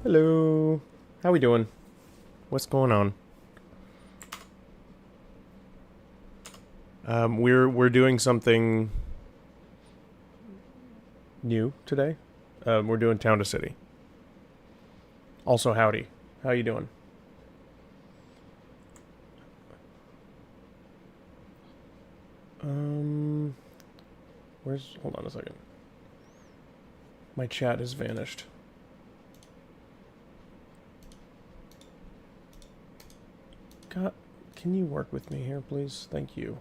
Hello. How we doing? What's going on? We're doing something new today. We're doing town to city. Also, howdy. How you doing? Um, where's? Hold on a second. My chat has vanished. God, can you work with me here, please? Thank you.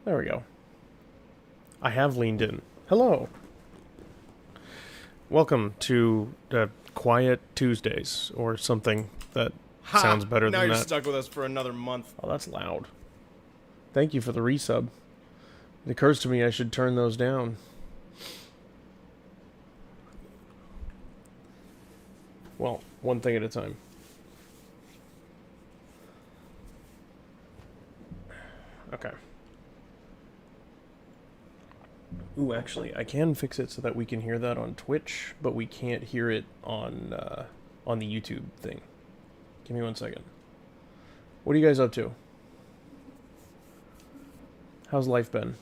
There we go. I have leaned in. Hello. Welcome to Quiet Tuesdays, or something that sounds better now than you're that. stuck with us for another month. Oh, that's loud. Thank you for the resub. It occurs to me I should turn those down. Well, one thing at a time. Okay. Ooh, actually, I can fix it so that we can hear that on Twitch, but we can't hear it on the YouTube thing. Give me 1 second. What are you guys up to? How's life been?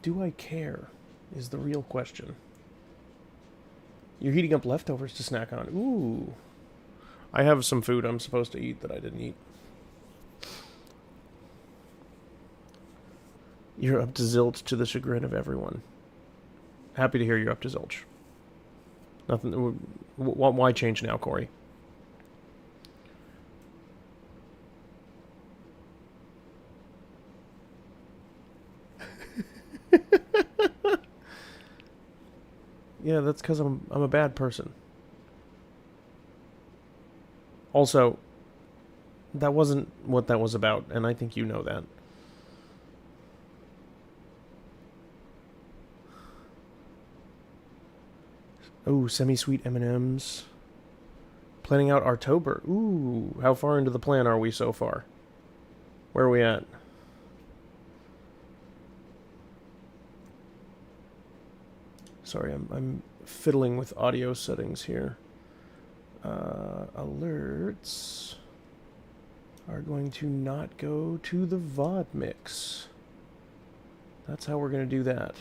Do I care? Is the real question. You're heating up leftovers to snack on. Ooh. I have some food I'm supposed to eat that I didn't eat. You're up to zilch to the chagrin of everyone. Happy to hear you're up to zilch. Nothing. Why change now, Corey? Yeah, that's because I'm a bad person. Also, that wasn't what that was about, and I think you know that. Oh, semi-sweet M&Ms. Planning out October. Ooh, how far into the plan are we so far? Where are we at? Sorry, I'm fiddling with audio settings here. Alerts are going to not go to the VOD mix. That's how we're going to do that.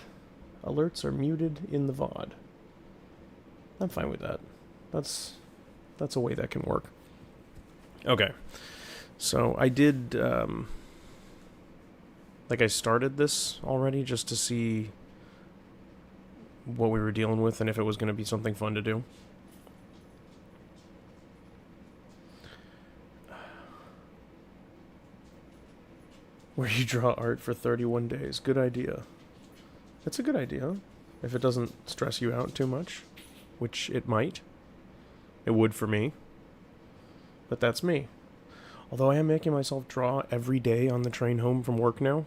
Alerts are muted in the VOD. I'm fine with that. That's a way that can work. Okay. So I did, I started this already just to see what we were dealing with and if it was going to be something fun to do. Where you draw art for 31 days. Good idea. That's a good idea. If it doesn't stress you out too much, which it might. It would for me. But that's me. Although I am making myself draw every day on the train home from work now,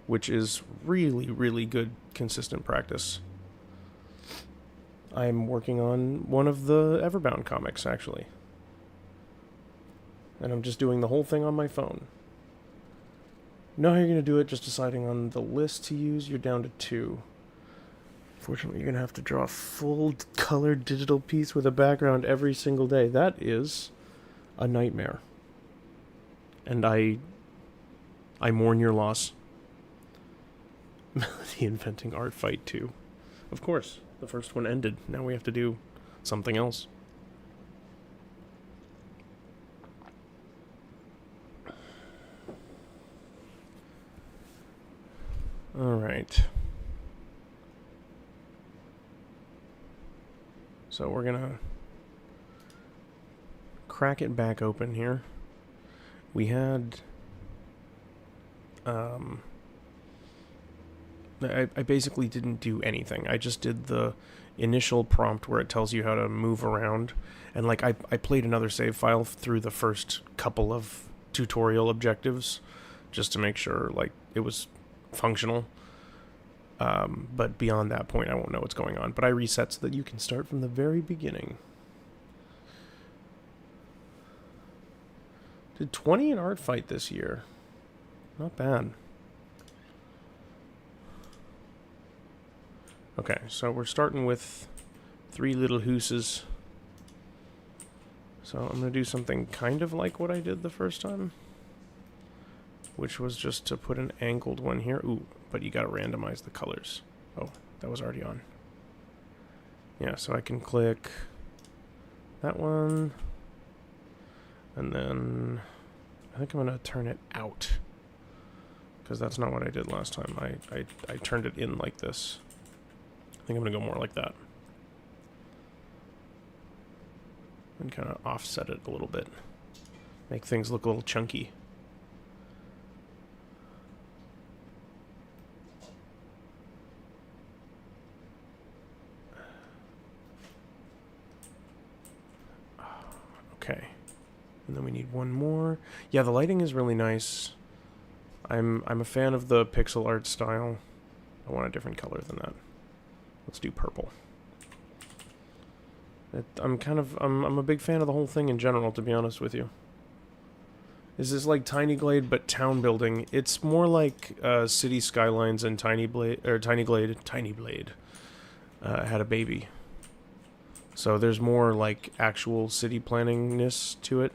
which is really, really good, consistent practice. I'm working on one of the Everbound comics, actually. And I'm just doing the whole thing on my phone. You know how you're going to do it, just deciding on the list to use? You're down to 2. Fortunately, you're going to have to draw a full color digital piece with a background every single day. That is a nightmare. And I mourn your loss. Melody inventing art fight 2. Of course, the first one ended. Now we have to do something else. Alright. So we're gonna crack it back open here. We had I basically didn't do anything. I just did the initial prompt where it tells you how to move around, and I played another save file through the first couple of tutorial objectives just to make sure it was functional. But beyond that point, I won't know what's going on. But I reset so that you can start from the very beginning. Did 20 in art fight this year. Not bad. Okay, so we're starting with 3 little hooses. So I'm going to do something kind of like what I did the first time, which was just to put an angled one here. Ooh, but you got to randomize the colors. Oh, that was already on. Yeah, so I can click that one, and then I think I'm going to turn it out, because that's not what I did last time. I turned it in like this. I think I'm going to go more like that. And kind of offset it a little bit. Make things look a little chunky. Okay. And then we need one more. Yeah, the lighting is really nice. I'm a fan of the pixel art style. I want a different color than that. Let's do purple. I'm a big fan of the whole thing in general, to be honest with you. This is like Tiny Glade, but town building. It's more like City Skylines and Tiny Blade had a baby. So there's more like actual city planningness to it.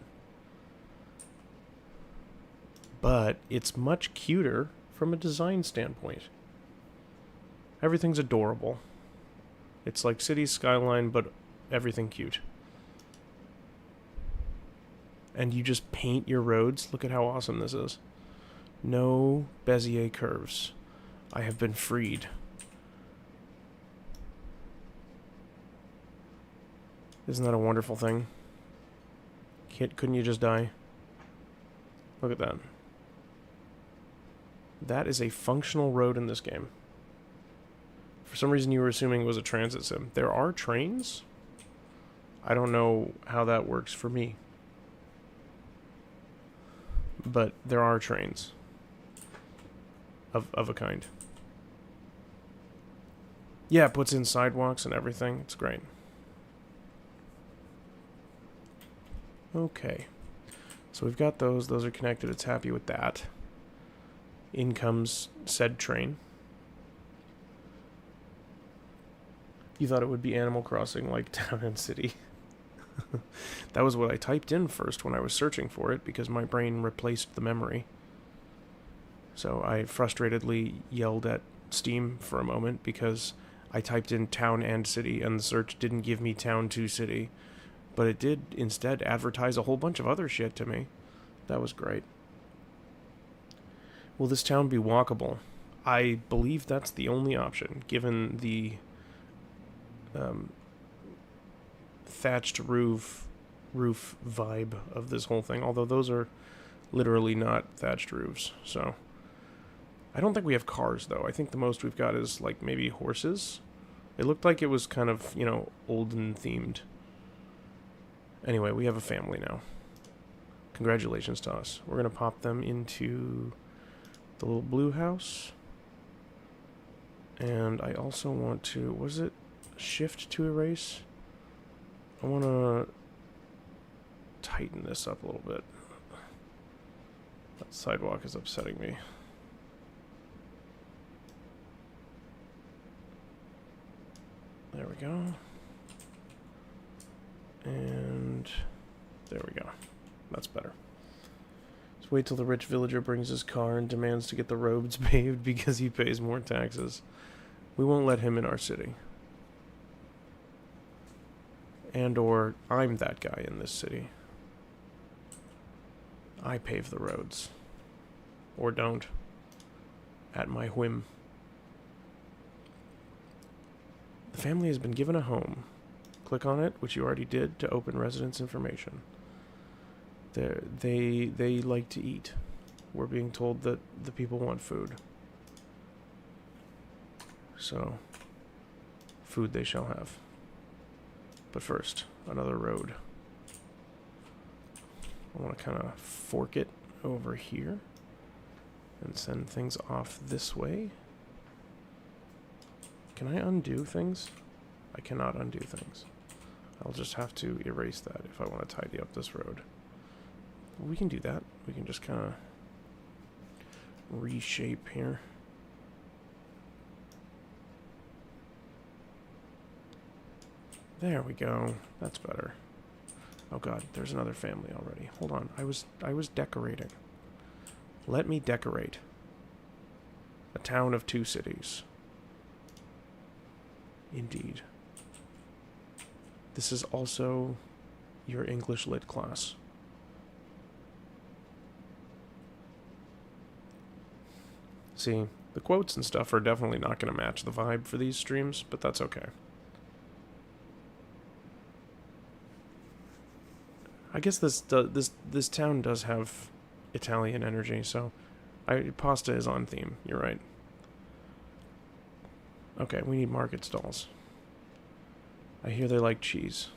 But it's much cuter from a design standpoint. Everything's adorable. It's like City Skyline, but everything cute. And you just paint your roads. Look at how awesome this is. No Bezier curves. I have been freed. Isn't that a wonderful thing? Couldn't you just die? Look at that. That is a functional road in this game. For some reason you were assuming it was a transit sim. There are trains. I don't know how that works for me. But there are trains. Of a kind. Yeah, it puts in sidewalks and everything. It's great. Okay. So we've got those. Those are connected. It's happy with that. In comes said train. You thought it would be Animal Crossing like Town and City. That was what I typed in first when I was searching for it, because my brain replaced the memory. So I frustratedly yelled at Steam for a moment because I typed in Town and City and the search didn't give me Town to City. But it did instead advertise a whole bunch of other shit to me. That was great. Will this town be walkable? I believe that's the only option, given the thatched roof vibe of this whole thing. Although those are literally not thatched roofs, so I don't think we have cars though. I think the most we've got is like maybe horses. It looked like it was kind of, you know, olden themed. Anyway, we have a family now. Congratulations to us. We're gonna pop them into the little blue house. And I also want to, was it shift to erase? I want to tighten this up a little bit. That sidewalk is upsetting me. There we go. And there we go. That's better. Just wait till the rich villager brings his car and demands to get the roads paved because he pays more taxes. We won't let him in our city. And or I'm that guy in this city. I pave the roads. Or don't. At my whim. The family has been given a home. Click on it, which you already did, to open residence information. They like to eat. We're being told that the people want food. So, food they shall have. But first, another road. I want to kind of fork it over here and send things off this way. Can I undo things? I cannot undo things. I'll just have to erase that if I want to tidy up this road. We can do that. We can just kind of reshape here. There we go. That's better. Oh god, there's another family already. Hold on. I was decorating. Let me decorate. A town of 2 cities. Indeed. This is also your English Lit class. See, the quotes and stuff are definitely not going to match the vibe for these streams, but that's okay. I guess this town does have Italian energy, so pasta is on theme. You're right. Okay, we need market stalls. I hear they like cheese.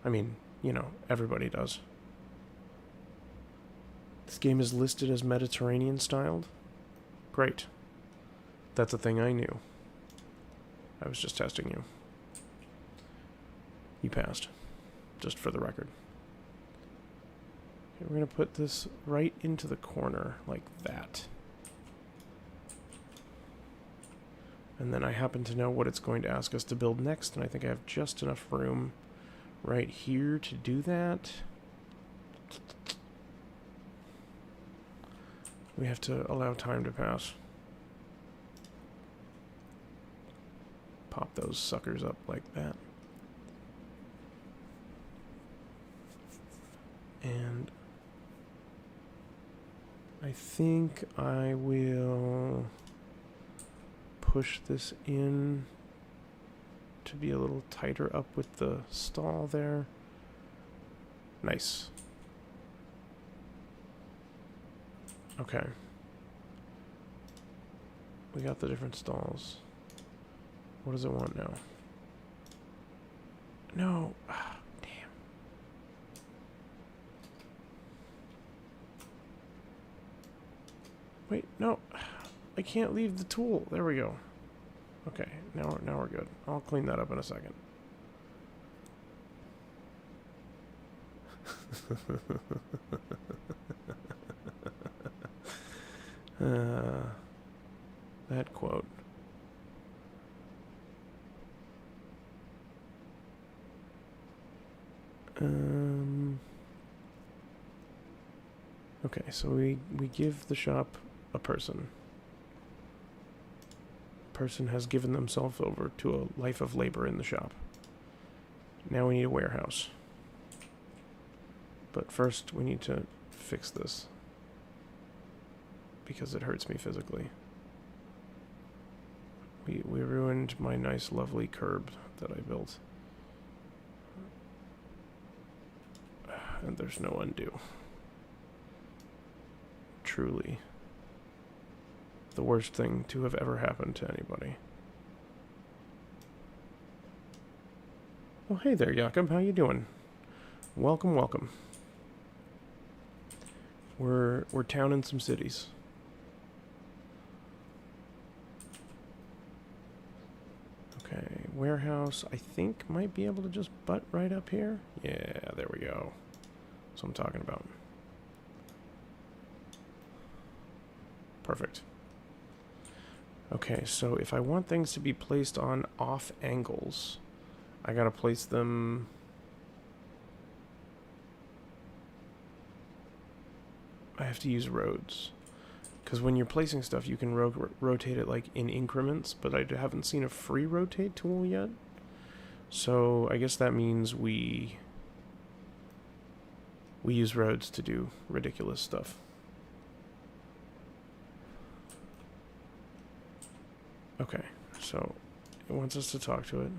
I mean, you know, everybody does. This game is listed as Mediterranean styled. Great. That's a thing I knew. I was just testing you. You passed. Just for the record. Okay, we're going to put this right into the corner, like that. And then I happen to know what it's going to ask us to build next, and I think I have just enough room right here to do that. We have to allow time to pass. Pop those suckers up like that. And I think I will push this in to be a little tighter up with the stall there. Nice. Okay. We got the different stalls. What does it want now? No. Ah, damn. Wait, no. I can't leave the tool. There we go. Okay, now we're good. I'll clean that up in a second. That quote. Okay, so we give the shop a person. Person has given themselves over to a life of labor in the shop. Now we need a warehouse. But first we need to fix this. Because it hurts me physically. We ruined my nice lovely curb that I built. And there's no undo. Truly. The worst thing to have ever happened to anybody. Well, hey there, Jakob. How you doing? Welcome, welcome. We're towning some cities. Okay, warehouse, I think, might be able to just butt right up here. Yeah, there we go. That's what I'm talking about. Perfect. Okay, so if I want things to be placed on off angles, I gotta place them... I have to use roads. Because when you're placing stuff, you can rotate it like in increments, but I haven't seen a free rotate tool yet. So I guess that means we use roads to do ridiculous stuff. Okay, so it wants us to talk to it.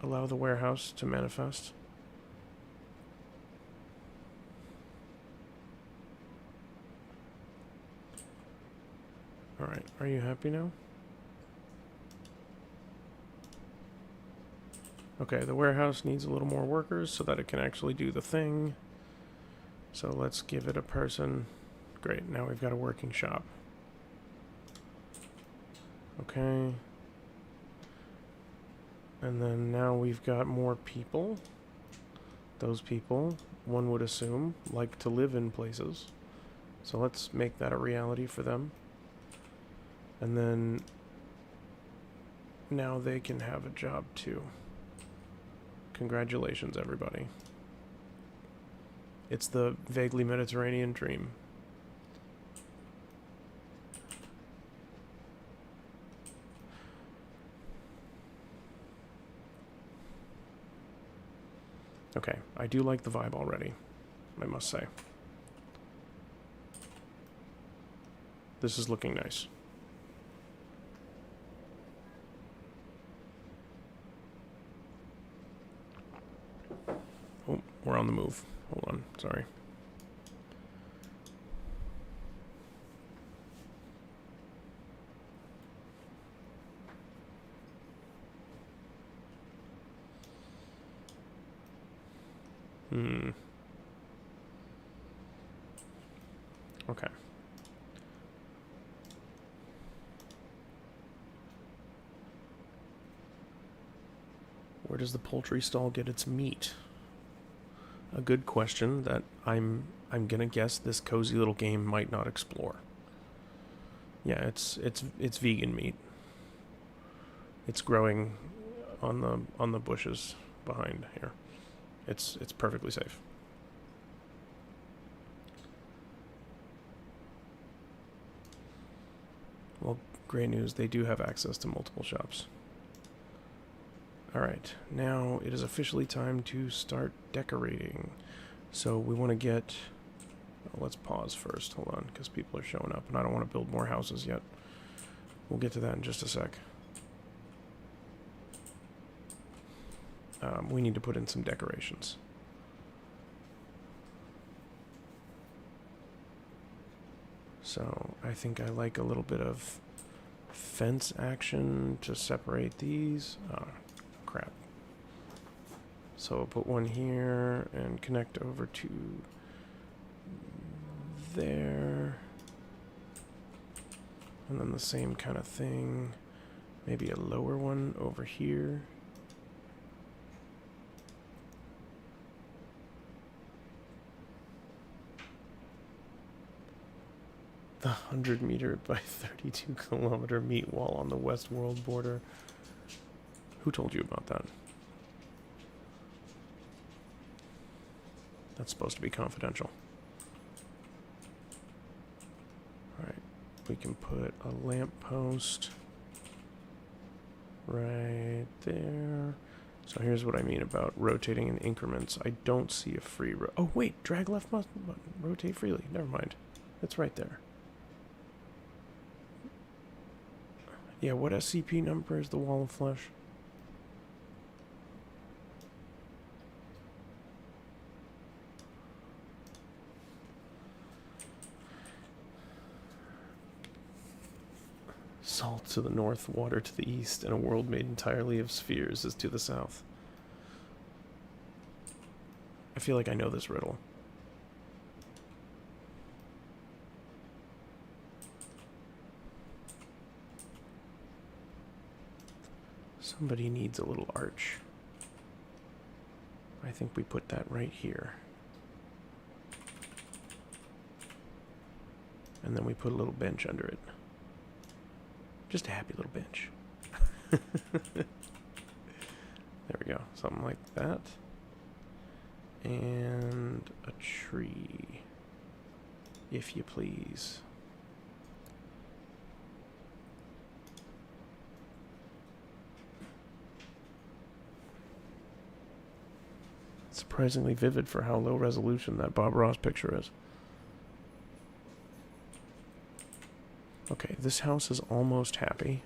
Allow the warehouse to manifest. Alright, are you happy now? Okay, the warehouse needs a little more workers so that it can actually do the thing. So let's give it a person. Great, now we've got a working shop. Okay. And then now we've got more people. Those people, one would assume, like to live in places. So let's make that a reality for them. And then now they can have a job too. Congratulations, everybody. It's the vaguely Mediterranean dream. Okay, I do like the vibe already, I must say. This is looking nice. Oh, we're on the move. Hold on, sorry. Okay. Where does the poultry stall get its meat? A good question that I'm gonna guess this cozy little game might not explore. Yeah, it's vegan meat. It's growing on the bushes behind here. It's perfectly safe. Well, great news. They do have access to multiple shops. Alright, now it is officially time to start decorating. So we want to get... Oh, let's pause first. Hold on, because people are showing up, and I don't want to build more houses yet. We'll get to that in just a sec. We need to put in some decorations. So I think I like a little bit of fence action to separate these. Oh, crap. So I'll put one here and connect over to there. And then the same kind of thing. Maybe a lower one over here. The 100-meter by 32-kilometer meat wall on the Westworld border. Who told you about that? That's supposed to be confidential. Alright, we can put a lamppost right there. So here's what I mean about rotating in increments. I don't see a free oh wait, drag left button, rotate freely. Never mind. It's right there. Yeah, what SCP number is the Wall of Flesh? Salt to the north, water to the east, and a world made entirely of spheres is to the south. I feel like I know this riddle. Somebody needs a little arch. I think we put that right here. And then we put a little bench under it. Just a happy little bench. There we go. Something like that. And a tree, if you please. Surprisingly vivid for how low resolution that Bob Ross picture is. Okay, this house is almost happy.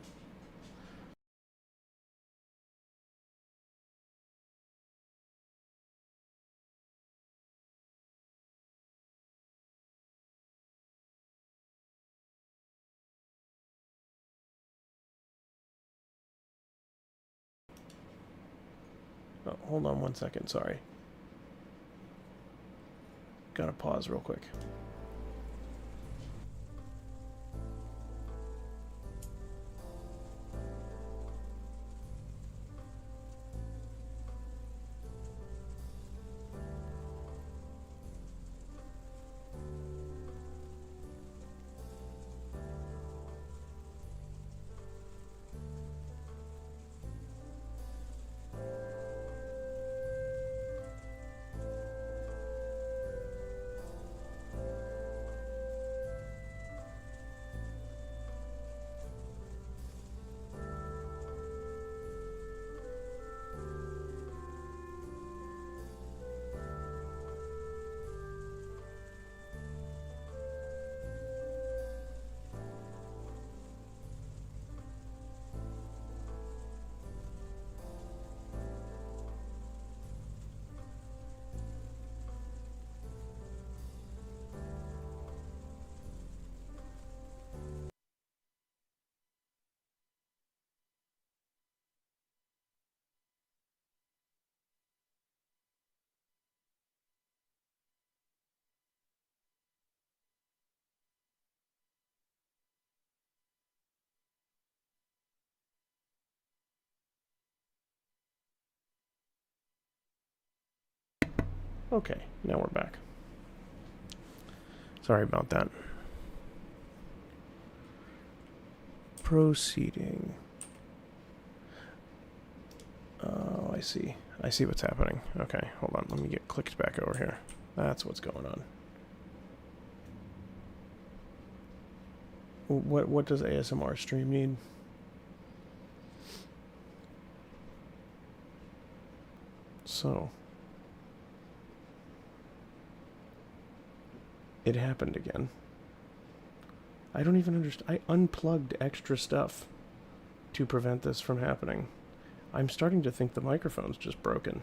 Oh, hold on one second, sorry. Gotta pause real quick. Okay, now we're back. Sorry about that. Proceeding. Oh, I see. I see what's happening. Okay, hold on. Let me get clicked back over here. That's what's going on. What does ASMR stream need? So it happened again. I don't even understand. I unplugged extra stuff to prevent this from happening. I'm starting to think the microphone's just broken.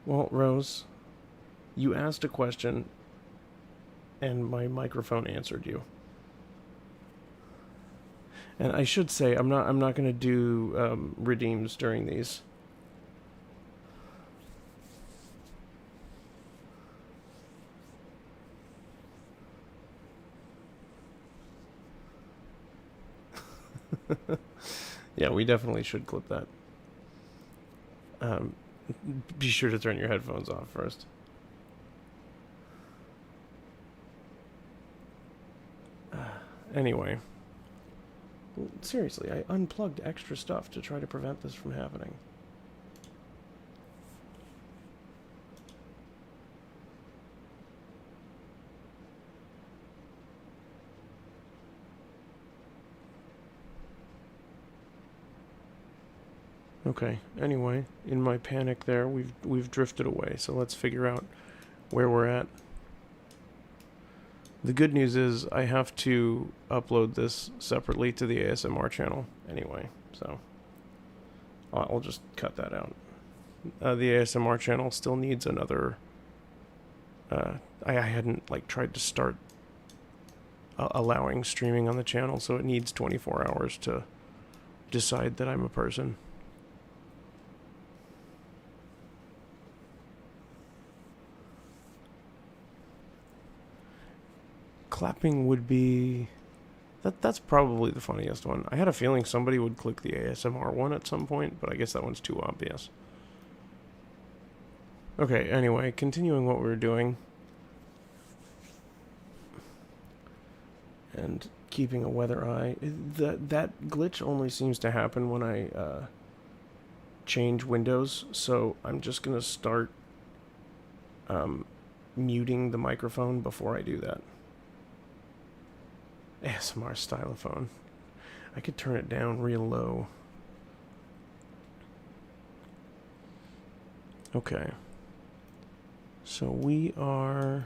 Well, Rose, you asked a question and my microphone answered you. And I should say I'm not going to do redeems during these. Yeah, we definitely should clip that. Be sure to turn your headphones off first. Anyway. Seriously, I unplugged extra stuff to try to prevent this from happening. Okay, anyway, in my panic there, we've drifted away, so let's figure out where we're at. The good news is I have to upload this separately to the ASMR channel anyway, so I'll just cut that out. The ASMR channel still needs another... I hadn't tried to start allowing streaming on the channel, so it needs 24 hours to decide that I'm a person. Clapping would be... That's probably the funniest one. I had a feeling somebody would click the ASMR one at some point, but I guess that one's too obvious. Okay, anyway, continuing what we were doing. And keeping a weather eye. That glitch only seems to happen when I change windows, so I'm just going to start muting the microphone before I do that. ASMR stylophone. I could turn it down real low. Okay. So we are...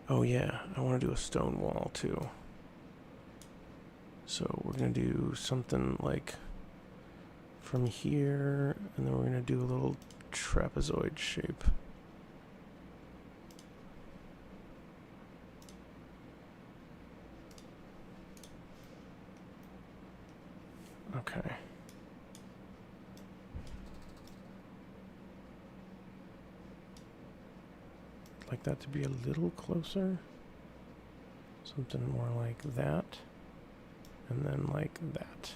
Oh yeah, I want to do a stone wall too. So we're going to do something like from here, and then we're going to do a little trapezoid shape. Okay. I'd like that to be a little closer. Something more like that. And then like that.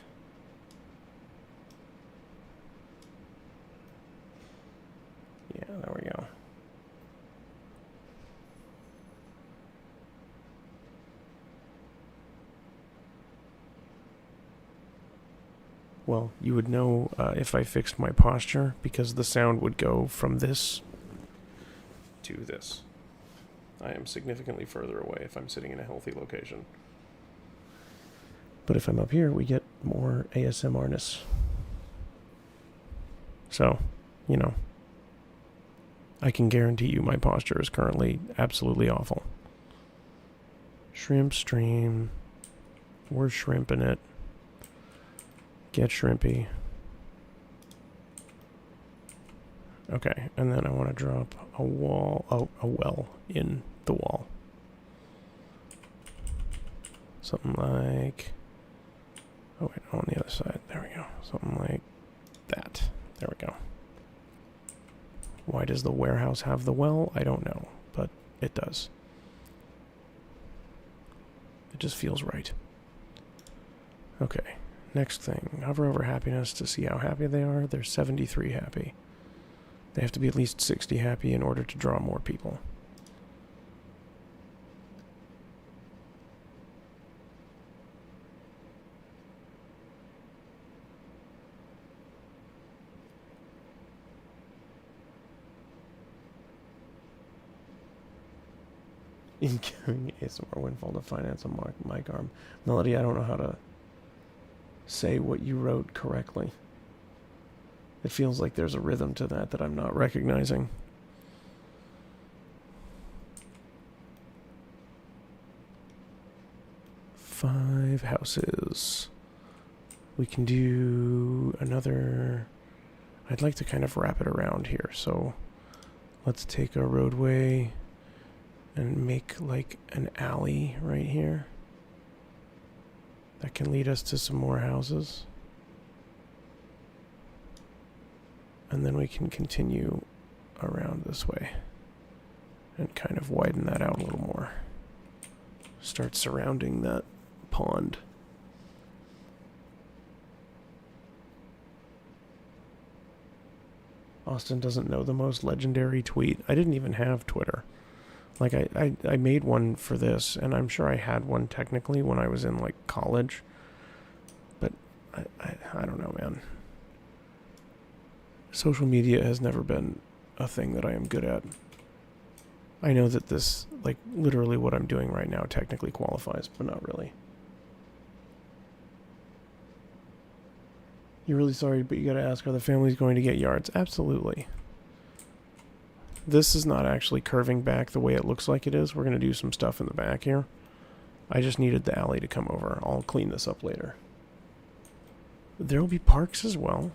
Yeah, there we go. Well, you would know if I fixed my posture, because the sound would go from this to this. I am significantly further away if I'm sitting in a healthy location. But if I'm up here, we get more ASMR-ness. So, you know, I can guarantee you my posture is currently absolutely awful. Shrimp stream. We're shrimping it. Get shrimpy. Okay, and then I want to drop a wall, a well in the wall. Something like, oh wait, on the other side, there we go. Something like that. There we go. Why does the warehouse have the well? I don't know, but it does. It just feels right. Okay, next thing. Hover over happiness to see how happy they are. They're 73 happy. They have to be at least 60 happy in order to draw more people. Incoming ASMR windfall to finance a mic arm. Melody, I don't know how to say what you wrote correctly. It feels like there's a rhythm to that I'm not recognizing. Five houses. We can do another... I'd like to kind of wrap it around here, so let's take a roadway and make like an alley right here that can lead us to some more houses. And then we can continue around this way and kind of widen that out a little more. Start surrounding that pond. Austin doesn't know the most legendary tweet. I didn't even have Twitter. Like, I made one for this, and I'm sure I had one technically when I was in, like, college. But I don't know, man. Social media has never been a thing that I am good at. I know that this, like, literally what I'm doing right now technically qualifies, but not really. You're really sorry, but you gotta ask, are the families going to get yards? Absolutely. This is not actually curving back the way it looks like it is. We're going to do some stuff in the back here. I just needed the alley to come over. I'll clean this up later. There will be parks as well.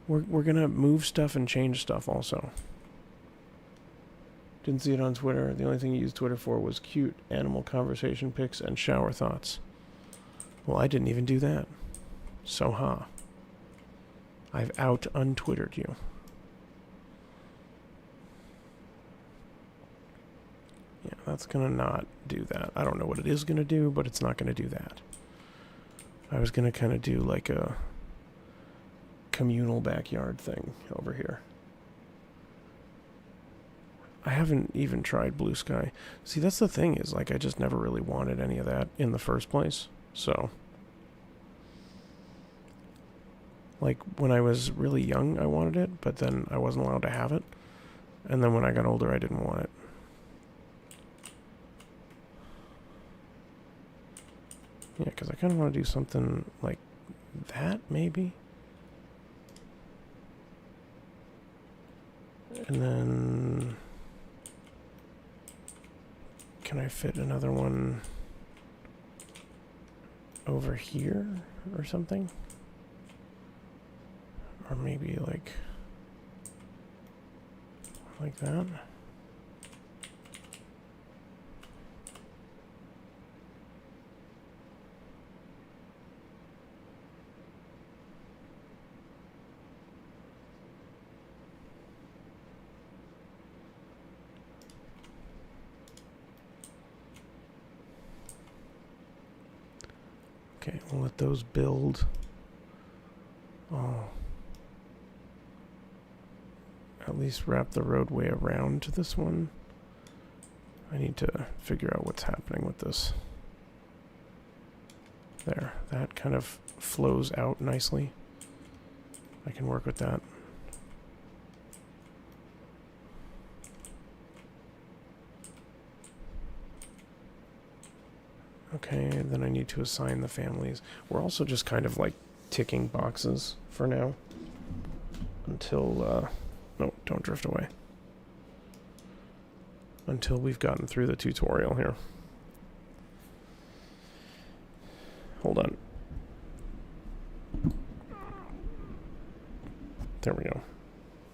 We're going to move stuff and change stuff also. Didn't see it on Twitter. The only thing you used Twitter for was cute animal conversation pics and shower thoughts. Well, I didn't even do that. So, huh. I've out-untwittered you. Yeah, that's going to not do that. I don't know what it is going to do, but it's not going to do that. I was going to kind of do like a communal backyard thing over here. I haven't even tried Blue Sky. See, that's the thing is, like, I just never really wanted any of that in the first place. So, like, when I was really young, I wanted it, but then I wasn't allowed to have it. And then when I got older, I didn't want it. Yeah, because I kind of want to do something like that, maybe. And then... can I fit another one over here or something? Or maybe like that? Okay, we'll let those build. Oh. At least wrap the roadway around to this one. I need to figure out what's happening with this. There, that kind of flows out nicely. I can work with that. Okay, then I need to assign the families. We're also just kind of like ticking boxes for now. Until, no, don't drift away. Until we've gotten through the tutorial here. Hold on. There we go.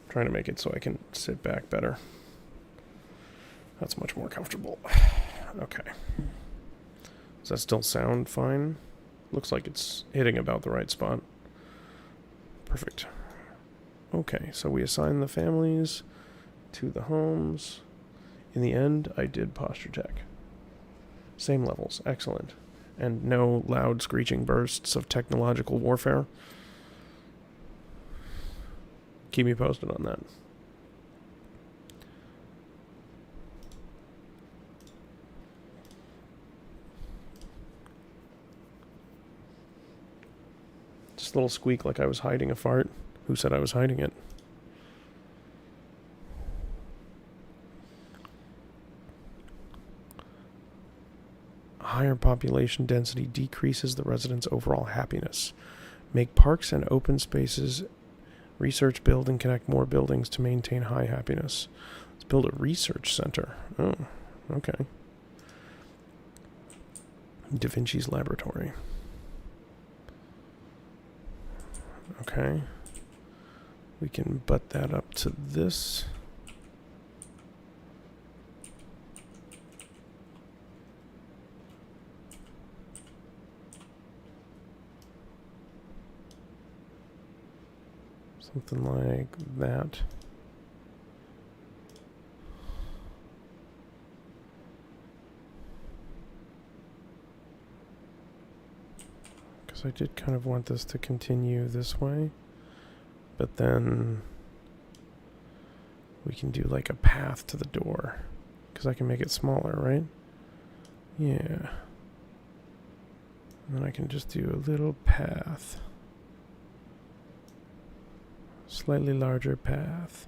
Trying to make it so I can sit back better. That's much more comfortable. Okay. Does that still sound fine? Looks like it's hitting about the right spot. Perfect. Okay, so we assign the families to the homes. In the end, I did posture check. Same levels. Excellent. And no loud screeching bursts of technological warfare. Keep me posted on that. Just a little squeak like I was hiding a fart. Who said I was hiding it? Higher population density decreases the residents' overall happiness. Make parks and open spaces. Research, build, and connect more buildings to maintain high happiness. Let's build a research center. Oh, okay. Da Vinci's laboratory. Okay. We can butt that up to this. Something like that. Because I did kind of want this to continue this way. But then we can do like a path to the door. Because I can make it smaller, right? Yeah. And then I can just do a little path. Slightly larger path.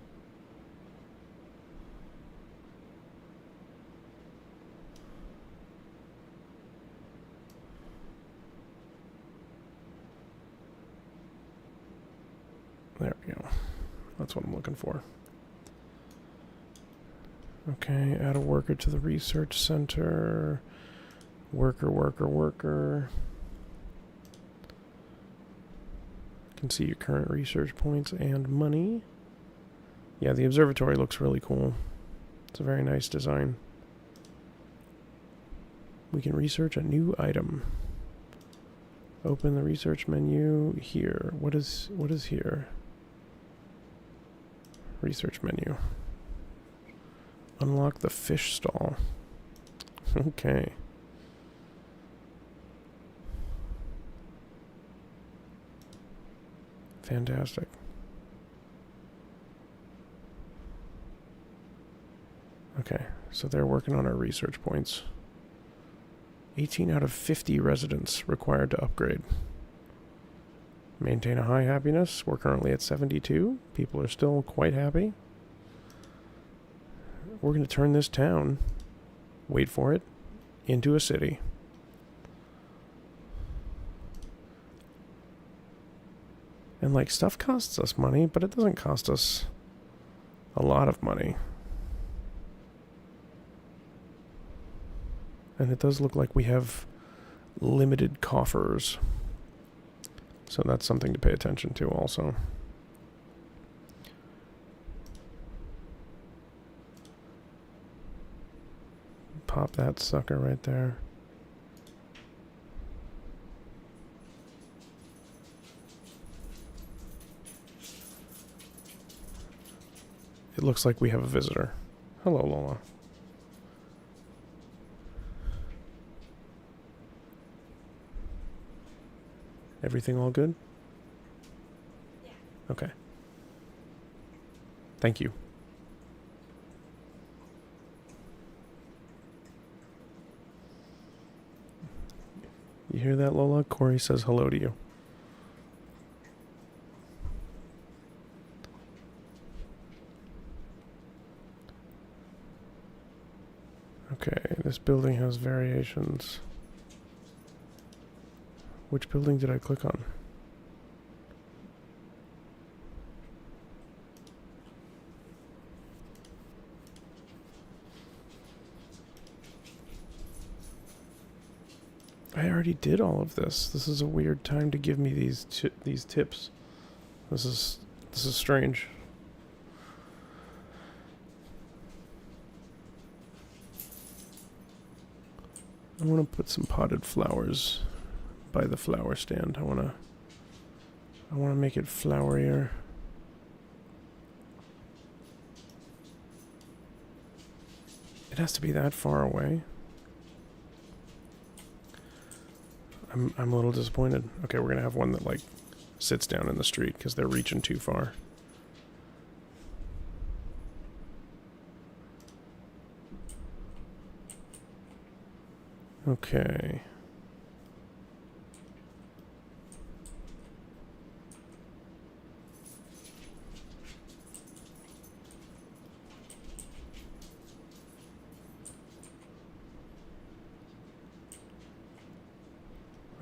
There we go. That's what I'm looking for. Okay, add a worker to the research center. Worker. Can see your current research points and money. Yeah, the observatory looks really cool. It's a very nice design. We can research a new item. Open the research menu here. What is here? Research menu. Unlock the fish stall. Okay. Fantastic. Okay, so they're working on our research points. 18 out of 50 residents required to upgrade. Maintain a high happiness. We're currently at 72. People are still quite happy. We're going to turn this town, wait for it, into a city. And like, stuff costs us money, but it doesn't cost us a lot of money. And it does look like we have limited coffers. So that's something to pay attention to also. Pop that sucker right there. It looks like we have a visitor. Hello, Lola. Everything all good? Yeah. Okay. Thank you. You hear that, Lola? Corey says hello to you. Okay, this building has variations. Which building did I click on? I already did all of this. This is a weird time to give me these tips. This is strange. I want to put some potted flowers by the flower stand. I want to make it flowerier. It has to be that far away. I'm a little disappointed. Okay, we're gonna have one that like sits down in the street because they're reaching too far. Okay.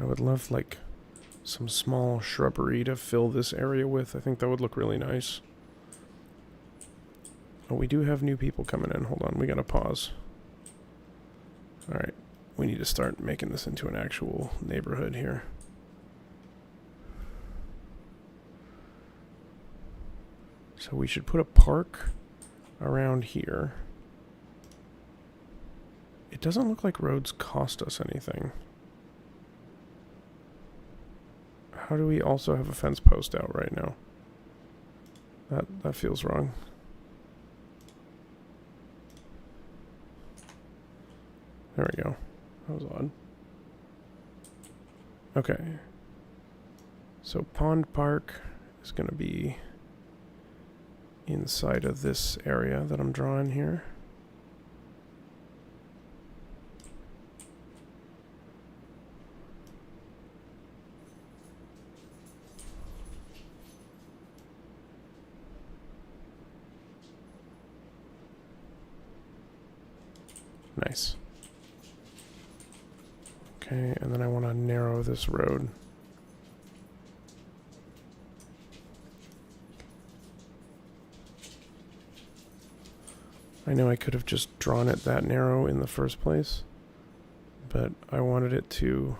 I would love like some small shrubbery to fill this area with. I think that would look really nice. Oh, we do have new people coming in. Hold on, we gotta pause. Alright, we need to start making this into an actual neighborhood here. So we should put a park around here. It doesn't look like roads cost us anything. How do we also have a fence post out right now? That feels wrong. There we go. That was odd. Okay. So Pond Park is going to be inside of this area that I'm drawing here. Nice. Okay, and then I want to narrow this road. I know I could have just drawn it that narrow in the first place, but I wanted it to...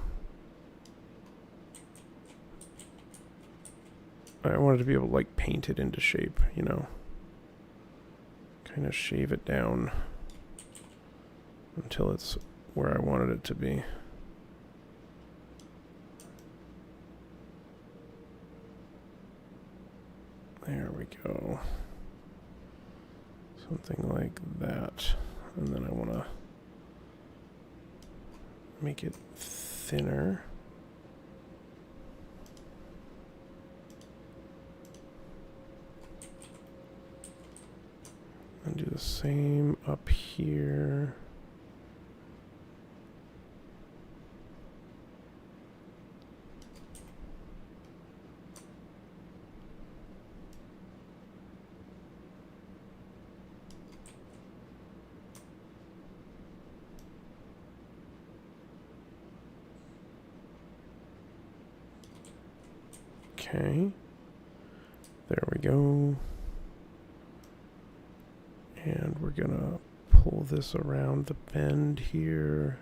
I wanted to be able to, like, paint it into shape, you know? Kind of shave it down until it's where I wanted it to be. There we go. Something like that. And then I want to make it thinner. And do the same up here. Okay, there we go. And we're gonna pull this around the bend here,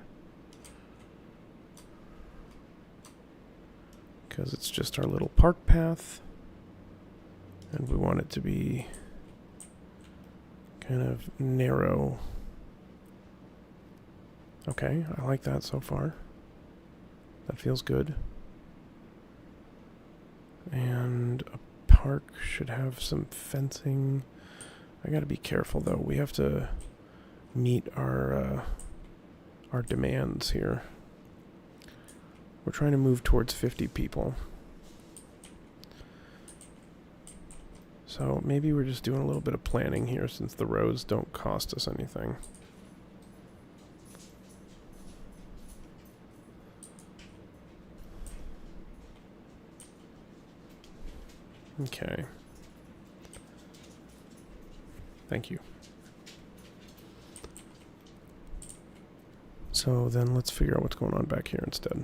because it's just our little park path, and we want it to be kind of narrow. Okay, I like that so far. That feels good. And a park should have some fencing. I gotta be careful though. We have to meet our demands here. We're trying to move towards 50 people. So maybe we're just doing a little bit of planning here since the roads don't cost us anything. Okay. Thank you. So then let's figure out what's going on back here instead.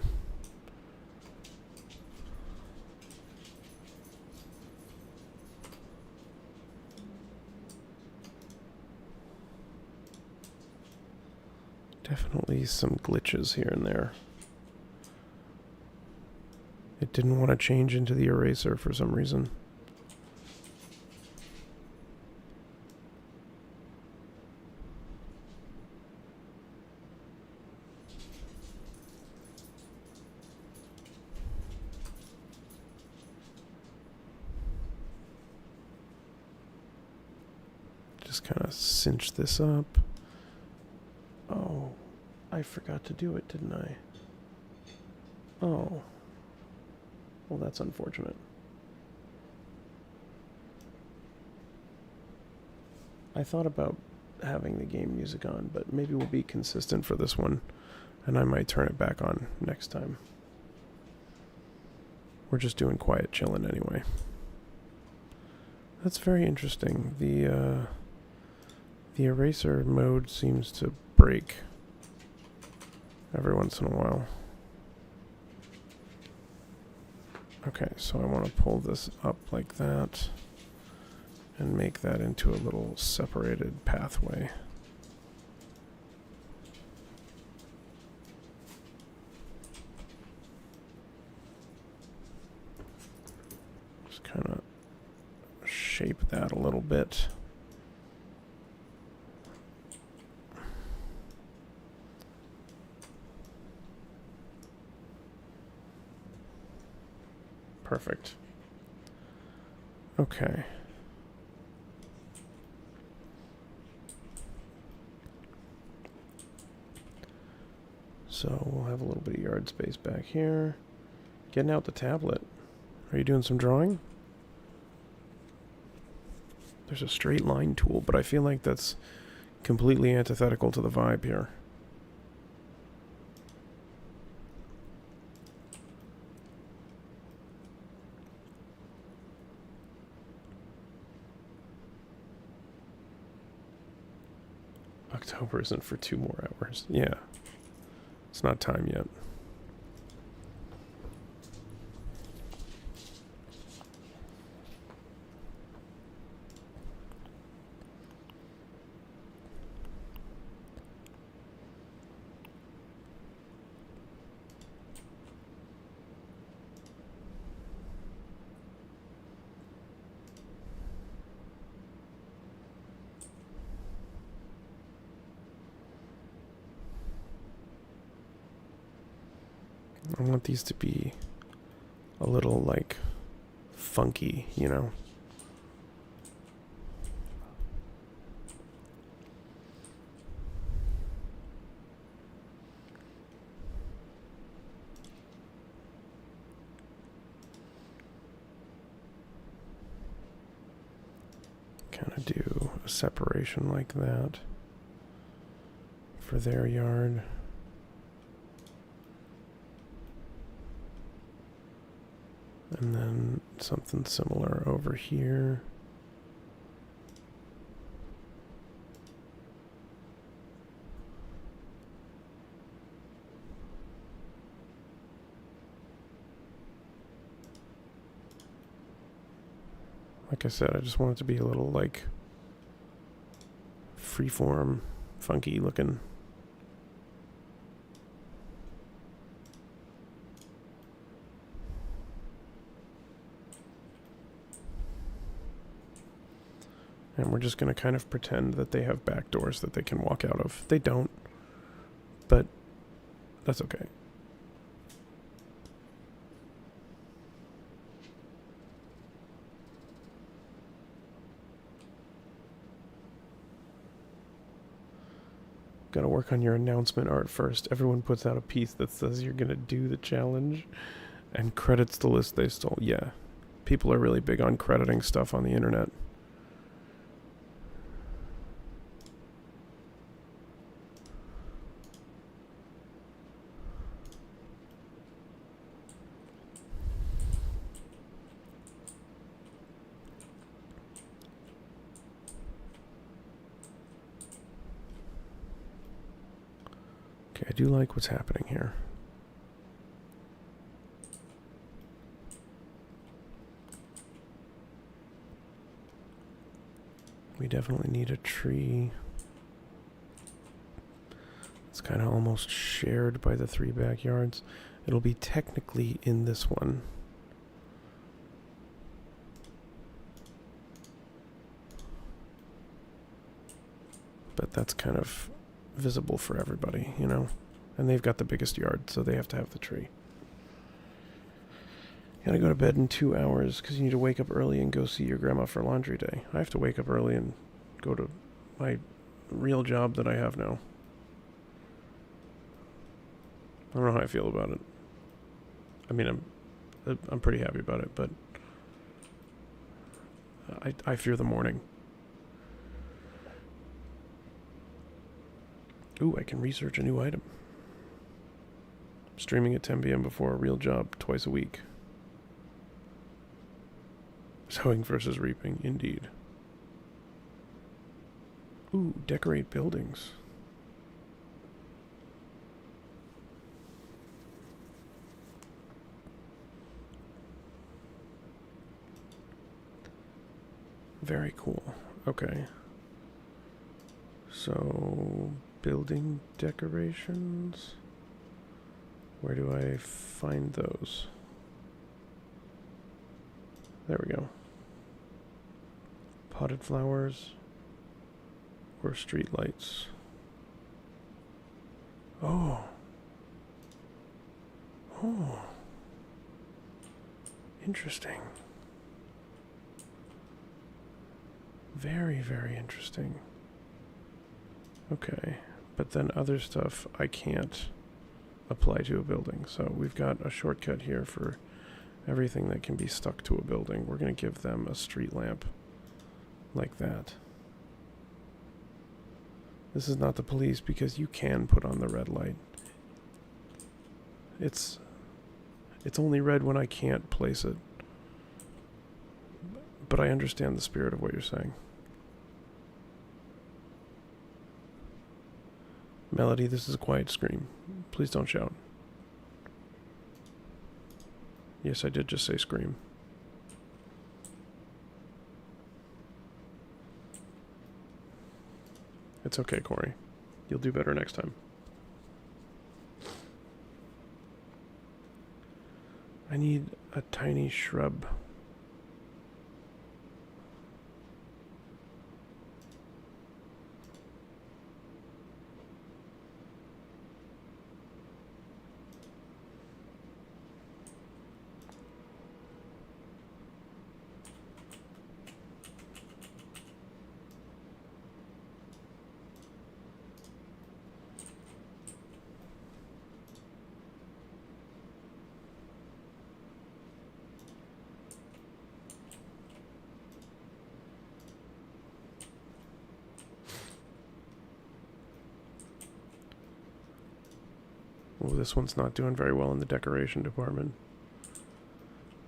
Definitely some glitches here and there. It didn't want to change into the eraser for some reason. Just kind of cinch this up. Oh, I forgot to do it, didn't I? Oh. Well, that's unfortunate. I thought about having the game music on, but maybe we'll be consistent for this one, and I might turn it back on next time. We're just doing quiet chillin' anyway. That's very interesting. The eraser mode seems to break every once in a while. Okay, so I want to pull this up like that and make that into a little separated pathway. Just kind of shape that a little bit. Perfect. Okay. So we'll have a little bit of yard space back here. Getting out the tablet. Are you doing some drawing? There's a straight line tool, but I feel like that's completely antithetical to the vibe here. October isn't for 2 more hours. Yeah. It's not time yet. I want these to be a little, like, funky, you know? Kind of do a separation like that for their yard. And then something similar over here. Like I said, I just want it to be a little, like, freeform, funky looking. And we're just going to kind of pretend that they have back doors that they can walk out of. They don't, but that's okay. Gotta work on your announcement art first. Everyone puts out a piece that says you're gonna do the challenge and credits the list they stole. Yeah. People are really big on crediting stuff on the internet. Okay, I do like what's happening here. We definitely need a tree. It's kind of almost shared by the 3 backyards. It'll be technically in this one. But that's kind of visible for everybody, you know? And they've got the biggest yard, so they have to have the tree. Gotta go to bed in 2 hours because you need to wake up early and go see your grandma for laundry day. I have to wake up early and go to my real job that I have now. I don't know how I feel about it. I mean, I'm pretty happy about it, but I fear the morning. Ooh, I can research a new item. Streaming at 10 p.m. before a real job twice a week. Sowing versus reaping, indeed. Ooh, decorate buildings. Very cool. Okay. So, building decorations. Where do I find those? There we go. Potted flowers or street lights. Oh. Oh. Interesting. Very, very interesting. Okay, but then other stuff I can't apply to a building. So we've got a shortcut here for everything that can be stuck to a building. We're going to give them a street lamp like that. This is not the police because you can put on the red light. It's only red when I can't place it. But I understand the spirit of what you're saying. Melody, this is a quiet scream. Please don't shout. Yes, I did just say scream. It's okay, Corey. You'll do better next time. I need a tiny shrub. Oh, this one's not doing very well in the decoration department.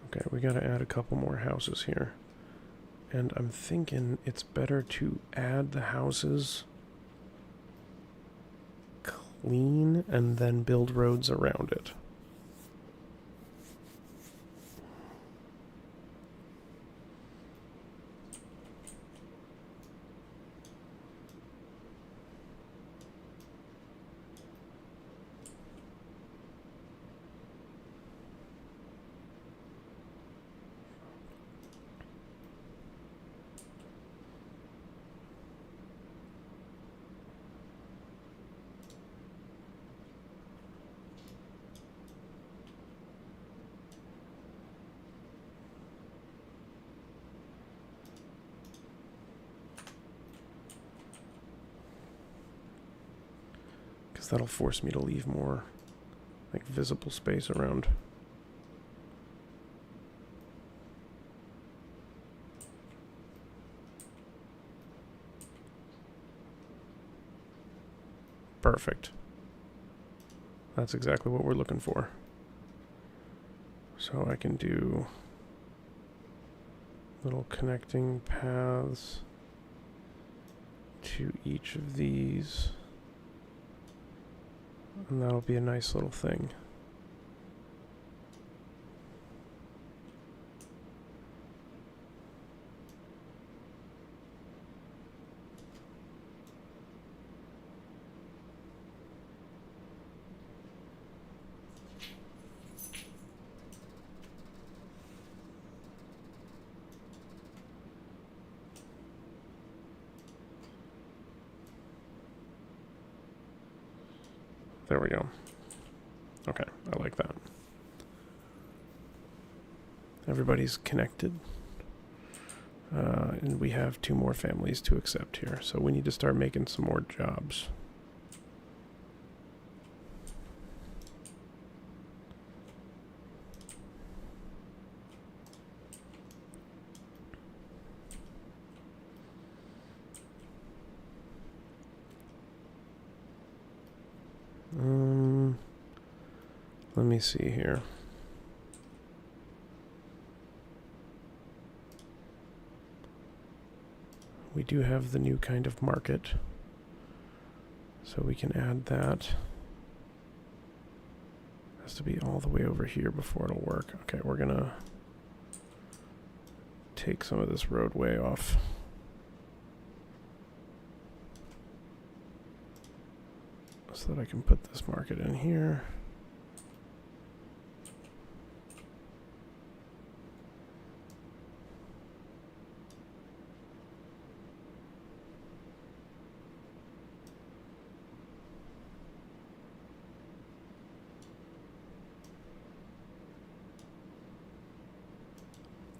Okay, we gotta add a couple more houses here. And I'm thinking it's better to add the houses clean and then build roads around it. Because that'll force me to leave more, like, visible space around. Perfect. That's exactly what we're looking for. So I can do little connecting paths to each of these. And that'll be a nice little thing. There we go. Okay, I like that. Everybody's connected. And we have 2 more families to accept here, so we need to start making some more jobs. Let me see here. We do have the new kind of market, so we can add that. Has to be all the way over here before it'll work. Okay, we're gonna take some of this roadway off. So that I can put this market in here.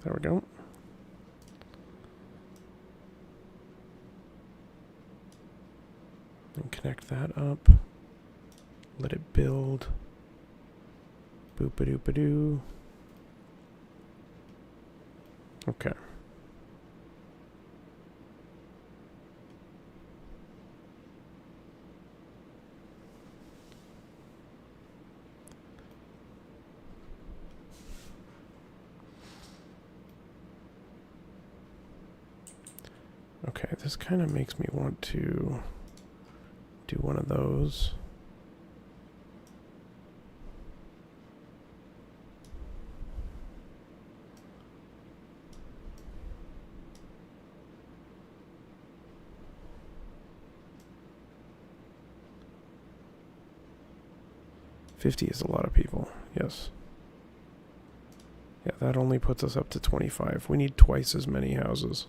There we go. And connect that up. Let it build. Boop-a-doop-a-doo. Okay. Okay, this kind of makes me want to do one of those. $50 is a lot of people, yes. Yeah, that only puts us up to 25. We need twice as many houses.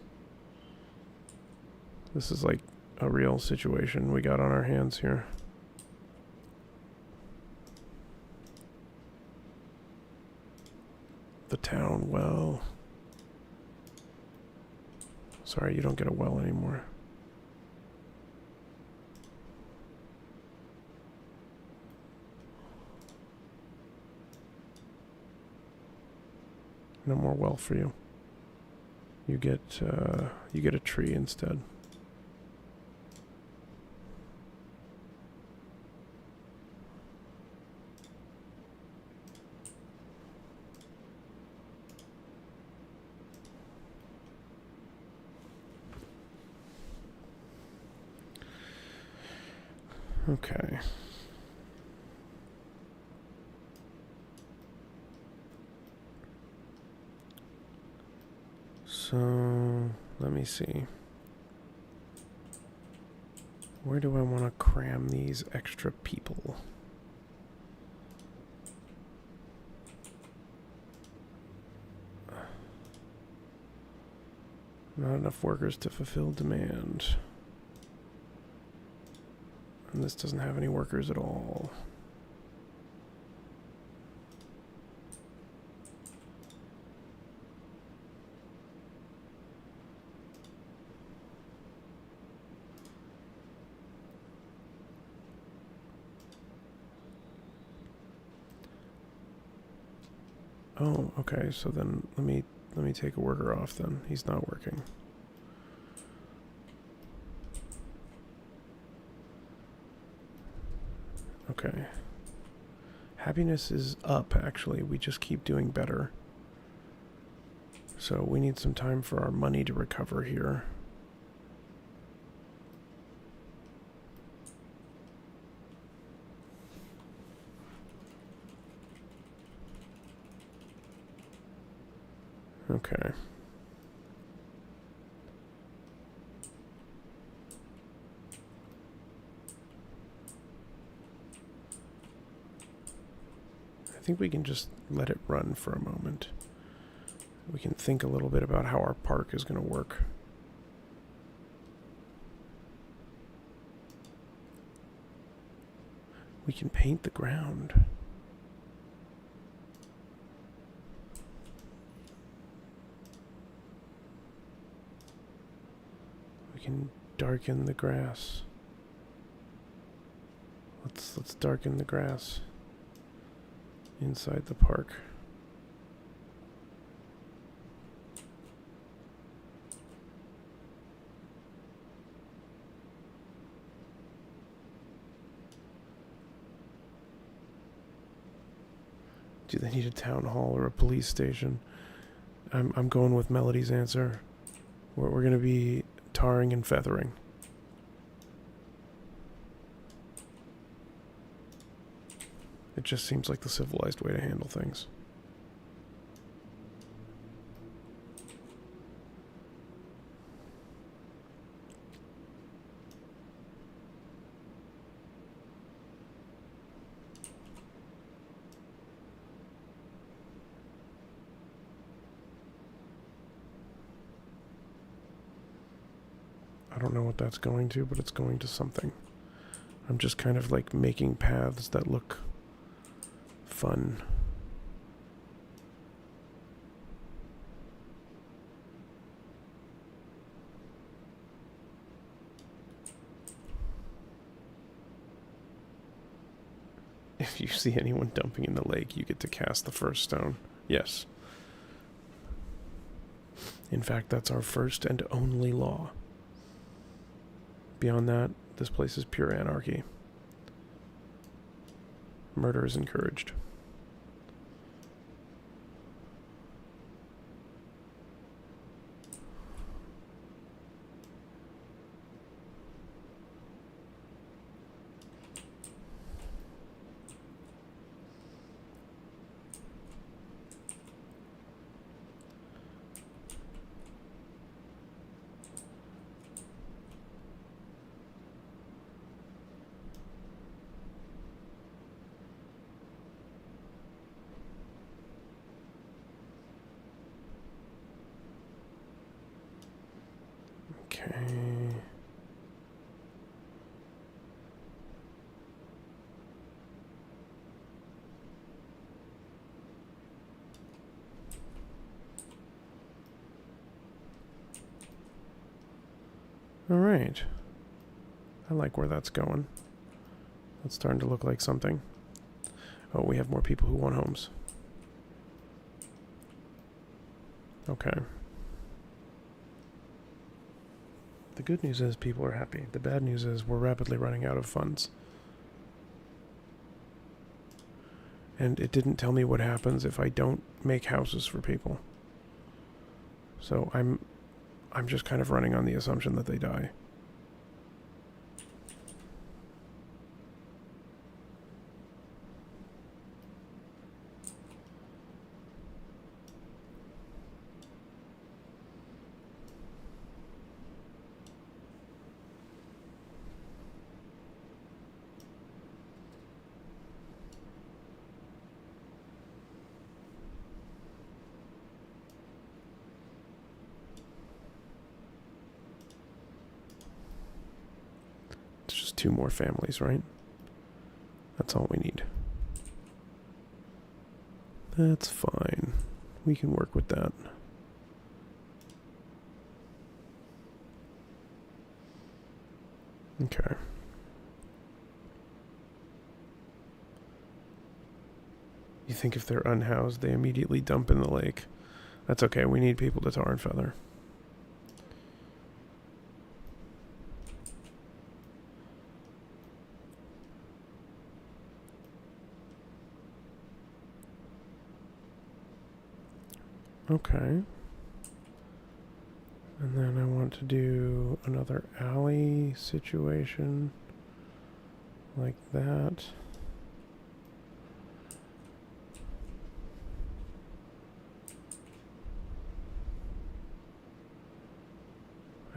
This is like a real situation we got on our hands here. The town well. Sorry, you don't get a well anymore. No more well for you. You get a tree instead. Okay. So, let me see. Where do I want to cram these extra people? Not enough workers to fulfill demand. And this doesn't have any workers at all. Oh, okay. So then let me take a worker off then. He's not working. Okay. Happiness is up, actually. We just keep doing better. So we need some time for our money to recover here. Okay. I think we can just let it run for a moment. We can think a little bit about how our park is going to work. We can paint the ground. We can darken the grass. Let's darken the grass inside the park. Do they need a town hall or a police station? I'm going with Melody's answer. We're going to be tarring and feathering. It just seems like the civilized way to handle things. I don't know what that's going to, but it's going to something. I'm just kind of like making paths that look fun. If you see anyone dumping in the lake, you get to cast the first stone. Yes. In fact, that's our first and only law. Beyond that, this place is pure anarchy. Murder is encouraged. Okay. All right. I like where that's going. That's starting to look like something. Oh, we have more people who want homes. Okay. The good news is people are happy. The bad news is we're rapidly running out of funds. And it didn't tell me what happens if I don't make houses for people. So I'm just kind of running on the assumption that they die. It's just 2 more families, right? That's all we need. That's fine. We can work with that. Okay. You think if they're unhoused, they immediately dump in the lake. That's okay. We need people to tar and feather. Okay. And then I want to do another alley situation. Like that.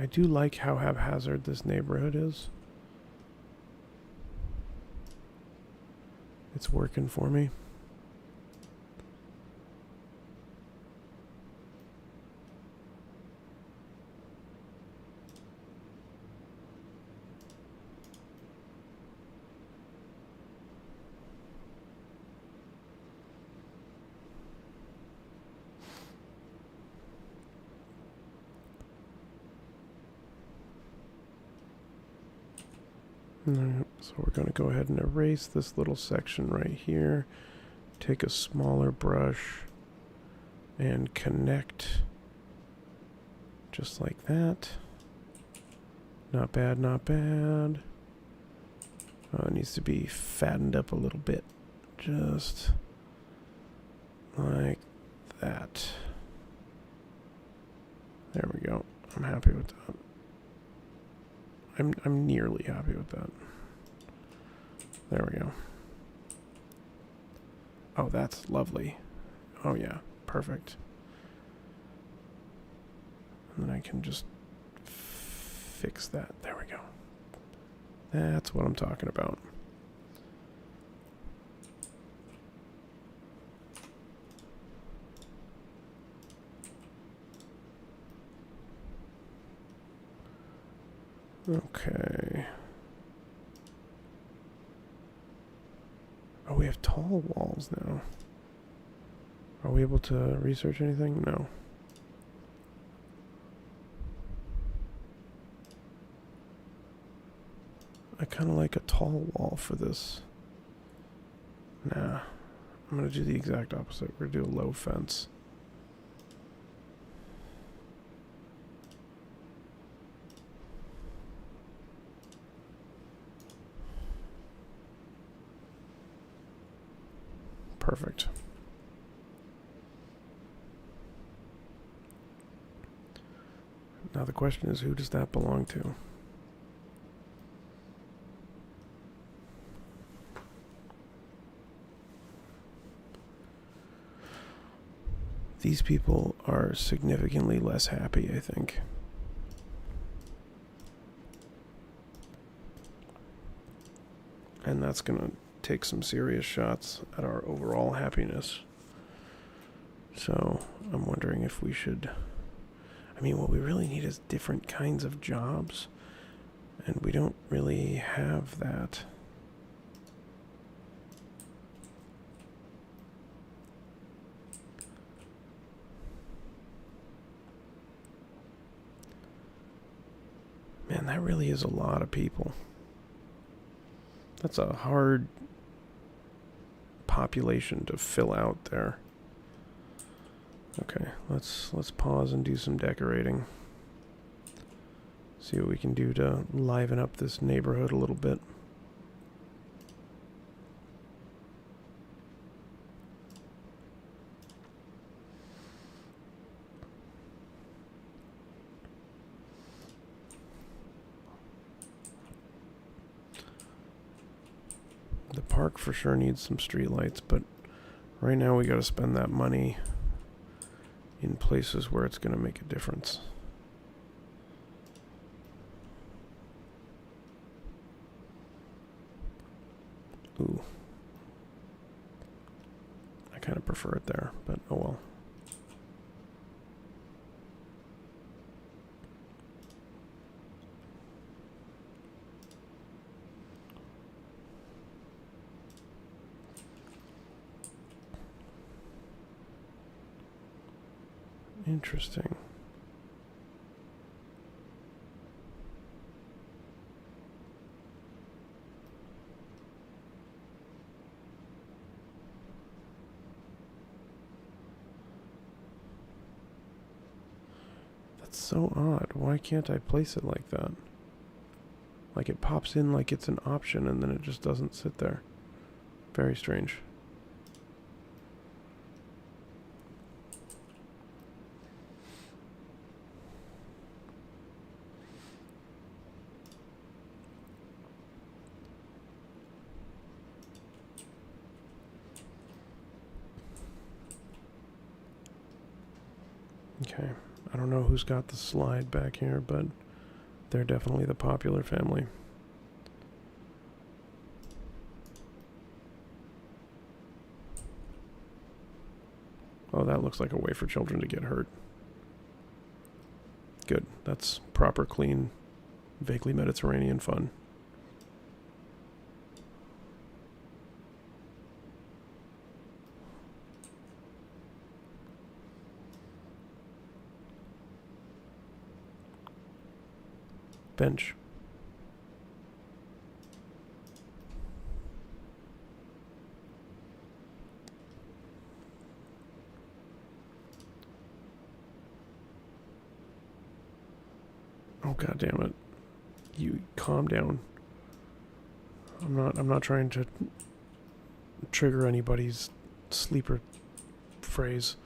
I do like how haphazard this neighborhood is. It's working for me. So we're going to go ahead and erase this little section right here. Take a smaller brush and connect just like that. Not bad, not bad. It needs to be fattened up a little bit. Just like that. There we go. I'm happy with that. I'm nearly happy with that. There we go. Oh, that's lovely. Oh yeah, perfect. And then I can just fix that. There we go. That's what I'm talking about. Okay. Oh, we have tall walls now. Are we able to research anything? No. I kind of like a tall wall for this. Nah. I'm going to do the exact opposite. We're going to do a low fence. Perfect. Now the question is, who does that belong to? These people are significantly less happy, I think. And that's going to take some serious shots at our overall happiness. So I'm wondering if we should... I mean, what we really need is different kinds of jobs. And we don't really have that. Man, that really is a lot of people. That's a hard population to fill out there. Okay, let's pause and do some decorating. See what we can do to liven up this neighborhood a little bit. The park for sure needs some streetlights, but right now we gotta spend that money in places where it's gonna make a difference. Ooh. I kind of prefer it there, but oh well. Interesting. That's so odd. Why can't I place it like that? Like it pops in like it's an option and then it just doesn't sit there. Very strange. Okay, I don't know who's got the slide back here, but they're definitely the popular family. Oh, that looks like a way for children to get hurt. Good, that's proper, clean, vaguely Mediterranean fun. Bench. Oh, god damn it. You calm down. I'm not trying to trigger anybody's sleeper phrase.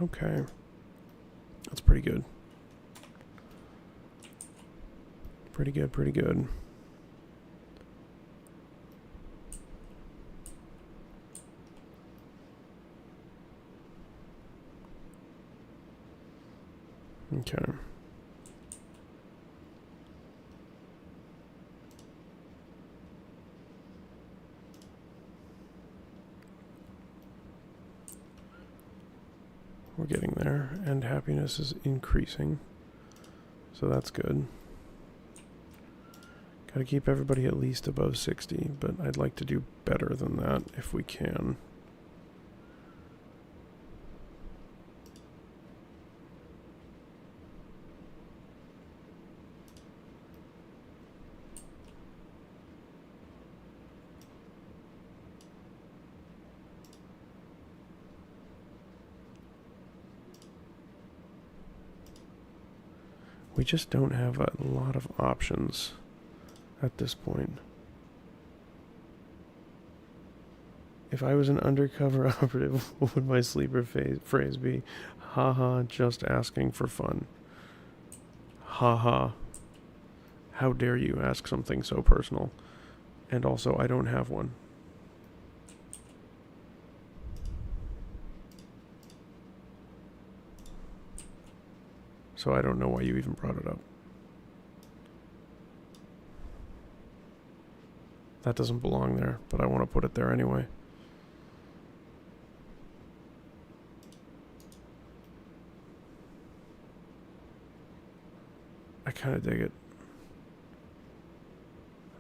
Okay. That's pretty good. Pretty good, pretty good. Okay. We're getting there, and happiness is increasing. So that's good. Gotta keep everybody at least above 60, but I'd like to do better than that if we can. We just don't have a lot of options at this point. If I was an undercover operative, what would my sleeper phrase be? Haha, just asking for fun. Haha. How dare you ask something so personal? And also, I don't have one. So I don't know why you even brought it up. That doesn't belong there, but I want to put it there anyway. I kind of dig it.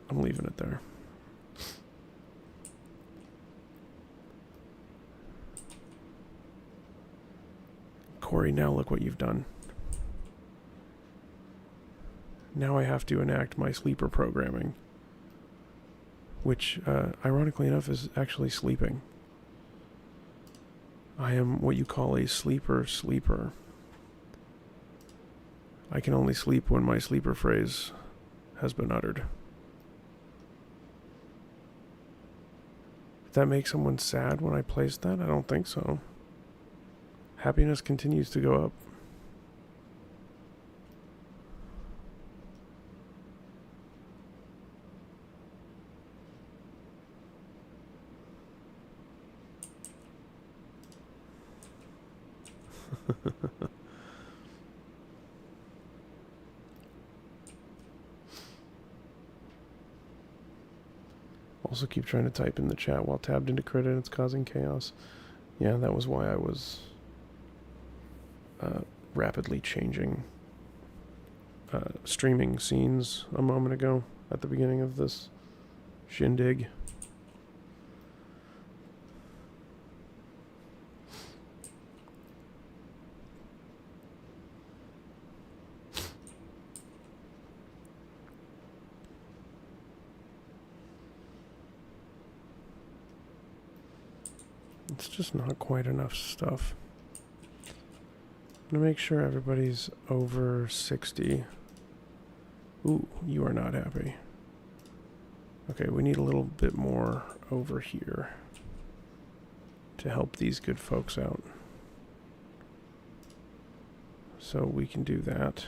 I'm leaving it there. Corey, now look what you've done. Now I have to enact my sleeper programming, which, ironically enough, is actually sleeping. I am what you call a sleeper. I can only sleep when my sleeper phrase has been uttered. Did that make someone sad when I placed that? I don't think so. Happiness continues to go up. Also keep trying to type in the chat while tabbed into credit and it's causing chaos. Yeah, that was why I was rapidly changing streaming scenes a moment ago at the beginning of this shindig. It's just not quite enough stuff. I'm gonna make sure everybody's over 60. Ooh, you are not happy. Okay, we need a little bit more over here to help these good folks out. So we can do that.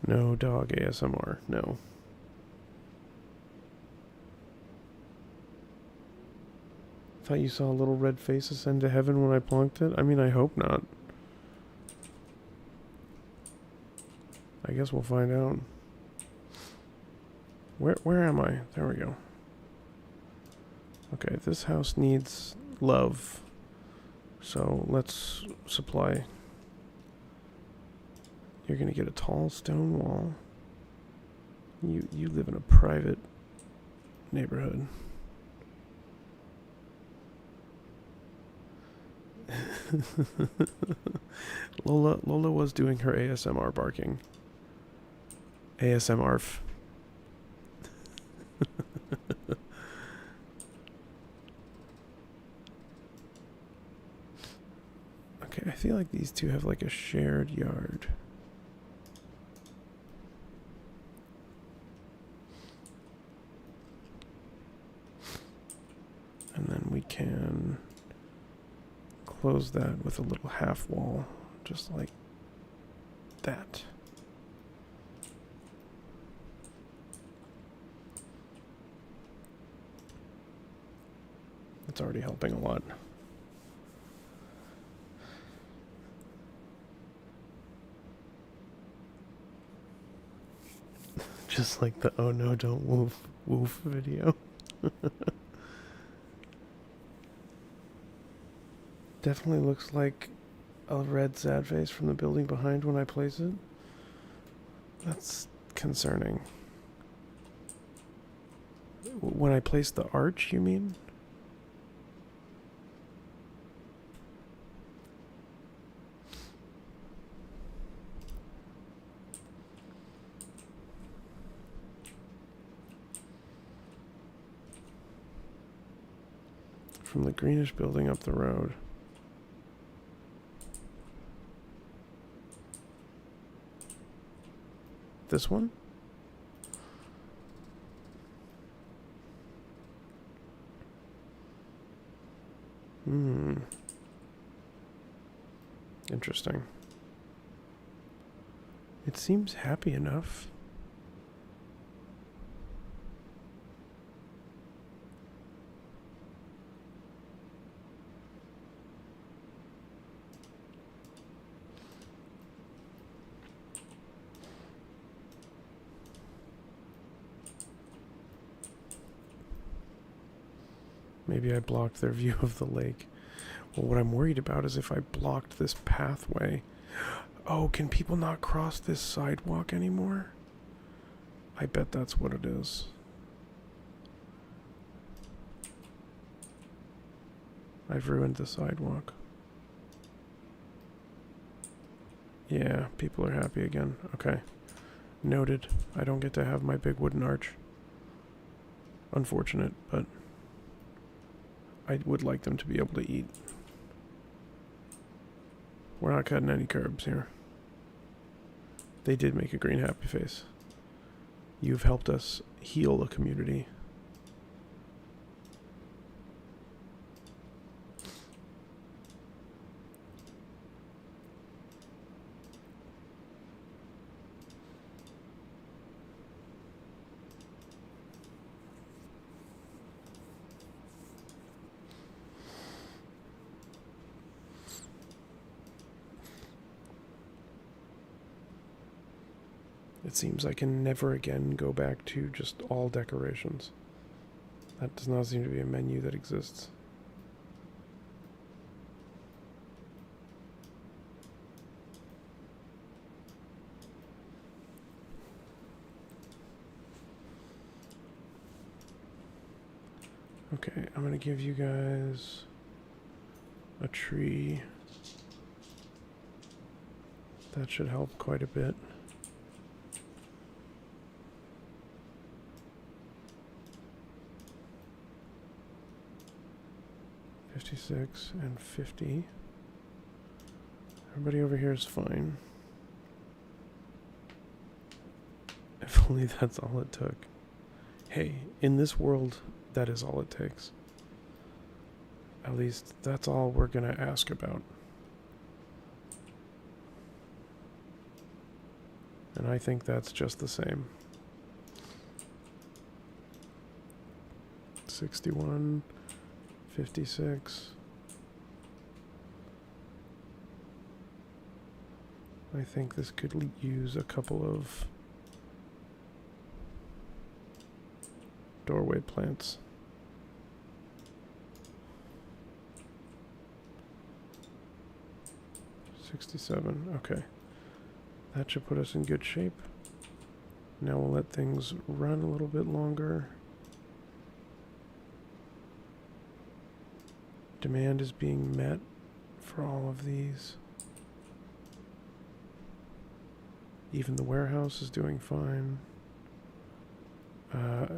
No dog ASMR, no. Thought you saw a little red face ascend to heaven when I plonked it? I mean, I hope not. I guess we'll find out. Where am I? There we go. Okay, this house needs love. So let's supply. You're gonna get a tall stone wall. You live in a private neighborhood. Lola was doing her ASMR barking. ASMRf. Okay, I feel like these two have like a shared yard. And then we can close that with a little half wall, just like that. It's already helping a lot. Just like the "oh no, don't woof woof" video. Definitely looks like a red sad face from the building behind when I place it. That's concerning. When I place the arch, you mean? From the greenish building up the road. This one? Interesting. It seems happy enough. Maybe I blocked their view of the lake. Well, what I'm worried about is if I blocked this pathway. Oh, can people not cross this sidewalk anymore? I bet that's what it is. I've ruined the sidewalk. Yeah, people are happy again. Okay. Noted. I don't get to have my big wooden arch. Unfortunate, but I would like them to be able to eat. We're not cutting any curbs here. They did make a green happy face. You've helped us heal the community. It seems I can never again go back to just all decorations. That does not seem to be a menu that exists. Okay, I'm gonna give you guys a tree. That should help quite a bit. $56 and $50. Everybody over here is fine. If only that's all it took. Hey, in this world, that is all it takes. At least that's all we're gonna ask about. And I think that's just the same. 61, 56. I think this could use a couple of doorway plants. $67, okay. That should put us in good shape. Now we'll let things run a little bit longer. Demand is being met for all of these. Even the warehouse is doing fine.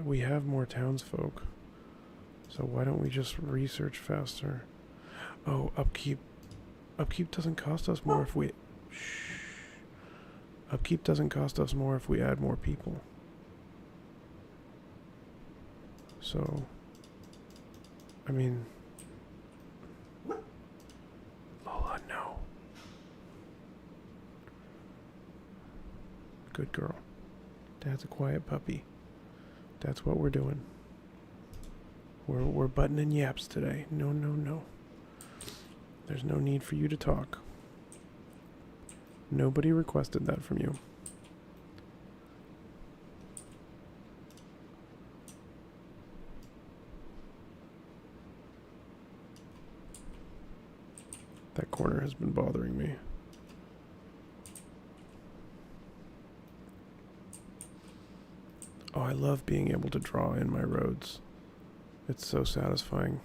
We have more townsfolk. So why don't we just research faster? Oh, upkeep. Upkeep doesn't cost us more if we... Shh. Upkeep doesn't cost us more if we add more people. So... I mean... Lola, no. Good girl. Dad's a quiet puppy. That's what we're doing. We're buttoning yaps today. No, no, no. There's no need for you to talk. Nobody requested that from you. That corner has been bothering me. Oh, I love being able to draw in my roads. It's so satisfying.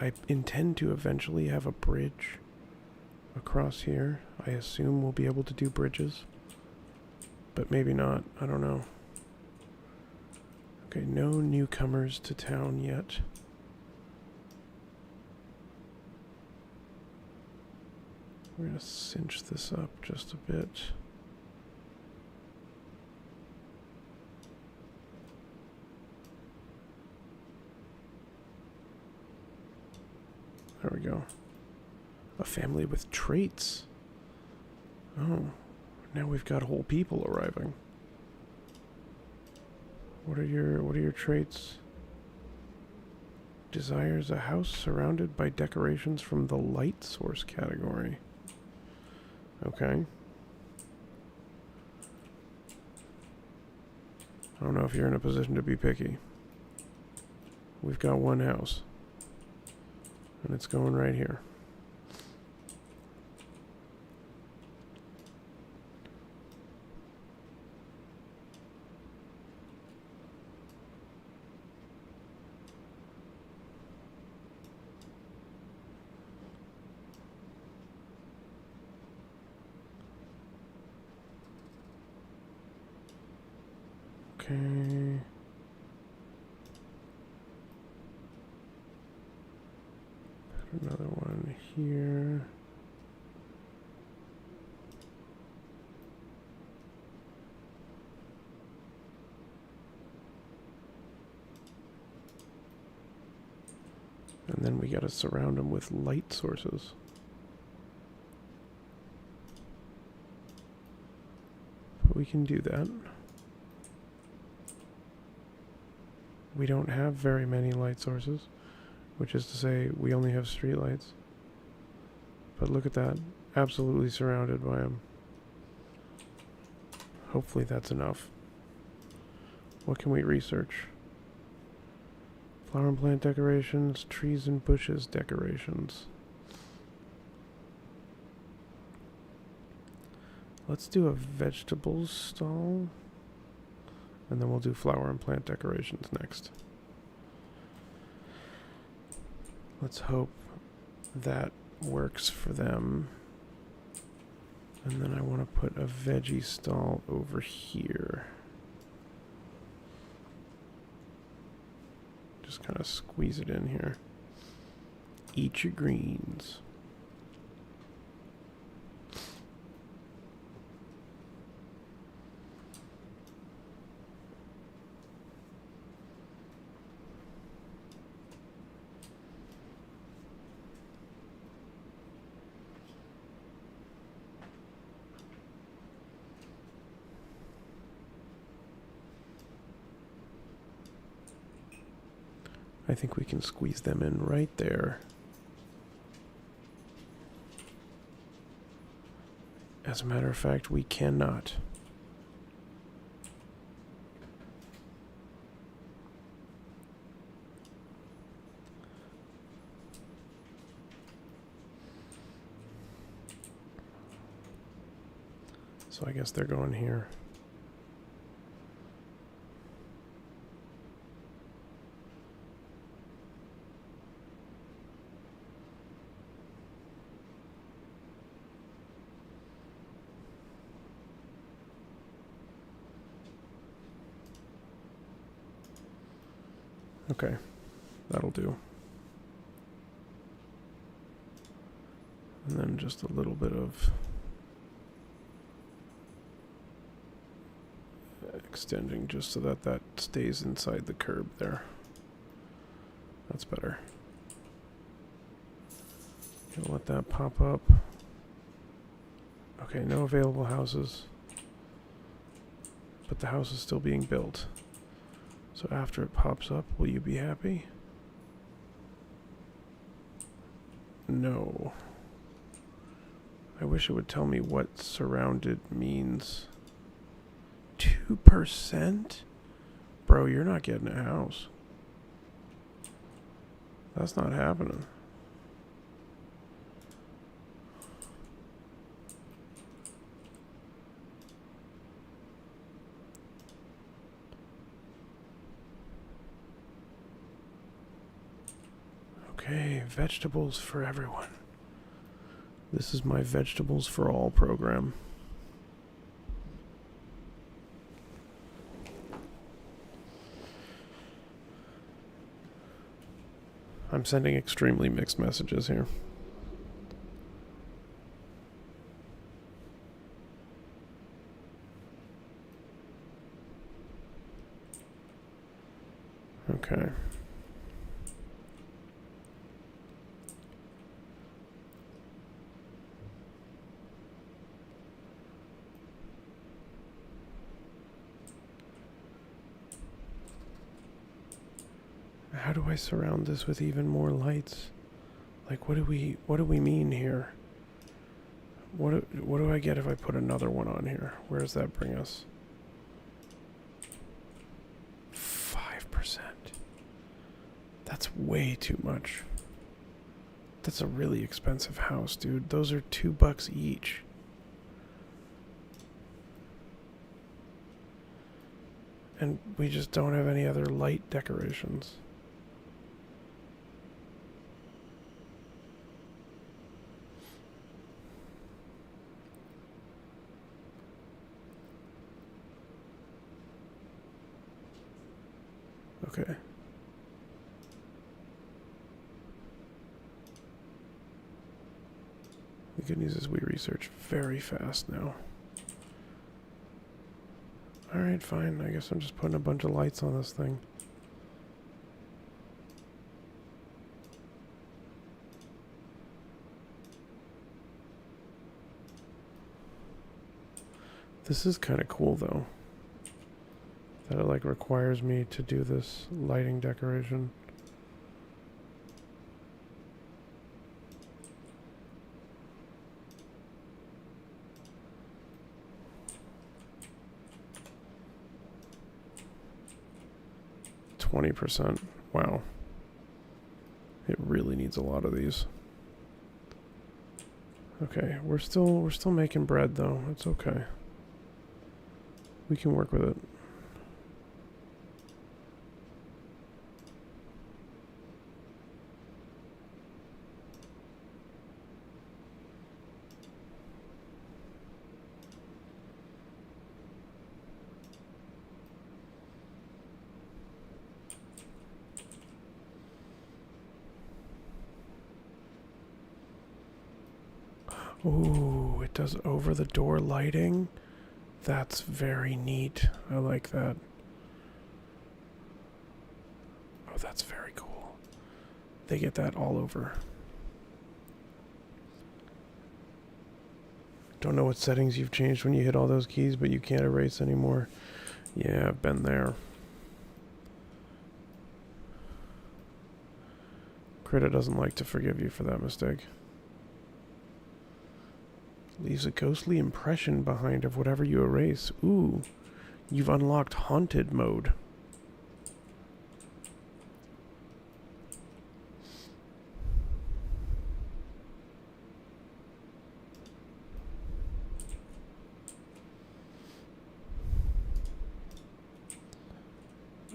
I intend to eventually have a bridge across here. I assume we'll be able to do bridges. But maybe not. I don't know. Okay, no newcomers to town yet. We're gonna cinch this up just a bit. There we go. A family with traits. Oh, now we've got whole people arriving. What are your traits? Desires a house surrounded by decorations from the light source category. Okay. I don't know if you're in a position to be picky. We've got one house. And it's going right here. Okay. Put another one here. And then we gotta surround them with light sources. But we can do that. We don't have very many light sources, which is to say we only have street lights. But look at that, absolutely surrounded by them. Hopefully that's enough. What can we research? Flower and plant decorations, trees and bushes decorations. Let's do a vegetables stall. And then we'll do flower and plant decorations next. Let's hope that works for them. And then I want to put a veggie stall over here. Just kind of squeeze it in here. Eat your greens. I think we can squeeze them in right there. As a matter of fact, we cannot. So I guess they're going here. Okay, that'll do. And then just a little bit of extending just so that that stays inside the curb there. That's better. Gonna let that pop up. Okay, no available houses. But the house is still being built. So after it pops up, will you be happy? No. I wish it would tell me what surrounded means. 2%? Bro, you're not getting a house. That's not happening. Okay, vegetables for everyone. This is my vegetables for all program. I'm sending extremely mixed messages here. Okay. How do I surround this with even more lights? Like, what do we mean here? What do I get if I put another one on here? Where does that bring us? 5%. That's way too much. That's a really expensive house, dude. Those are $2 each. And we just don't have any other light decorations. Okay. The good news is we research very fast now. Alright, fine. I guess I'm just putting a bunch of lights on this thing. This is kind of cool, though. That it, like, requires me to do this lighting decoration. %. Wow. It really needs a lot of these. Okay, we're still making bread though. It's okay. We can work with it. Ooh, it does over the door lighting. That's very neat. I like that. Oh, that's very cool. They get that all over. Don't know what settings you've changed when you hit all those keys, but you can't erase anymore. Yeah, I've been there. Krita doesn't like to forgive you for that mistake. Leaves a ghostly impression behind of whatever you erase. Ooh, you've unlocked haunted mode.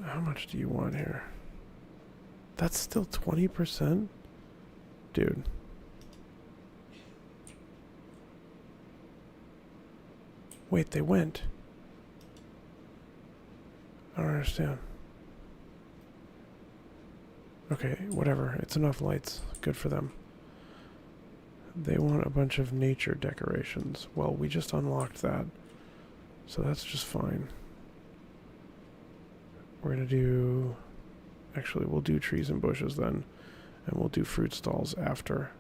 How much do you want here? That's still 20%? Dude. Wait, they went. I don't understand. Okay, whatever. It's enough lights. Good for them. They want a bunch of nature decorations. Well, we just unlocked that. So that's just fine. We're gonna do... Actually, we'll do trees and bushes then. And we'll do fruit stalls after.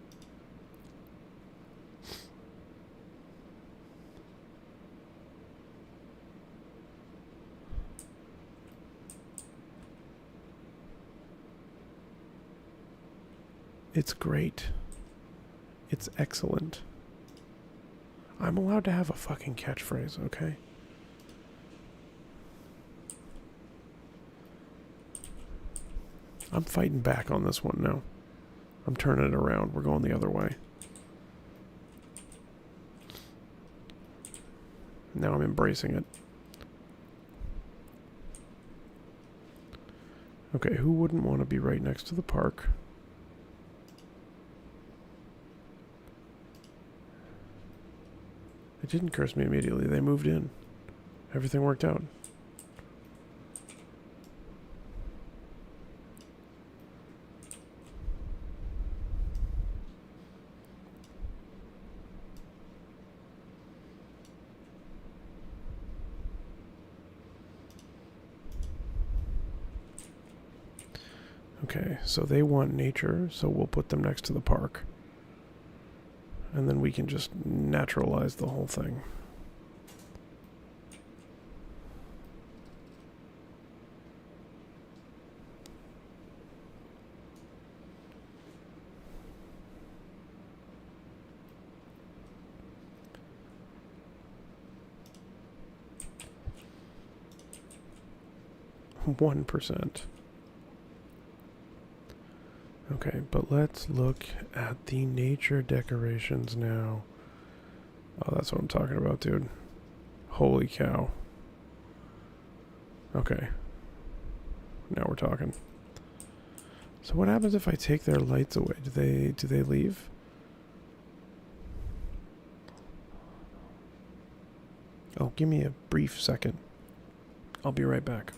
It's great. It's excellent. I'm allowed to have a fucking catchphrase, okay? I'm fighting back on this one now. I'm turning it around. We're going the other way. Now I'm embracing it. Okay, who wouldn't want to be right next to the park? It didn't curse me immediately. They moved in. Everything worked out. Okay, so they want nature, so we'll put them next to the park. And then we can just naturalize the whole thing. %. Okay, but let's look at the nature decorations now. Oh, that's what I'm talking about, dude. Holy cow. Okay. Now we're talking. So what happens if I take their lights away? Do they leave? Oh, give me a brief second. I'll be right back.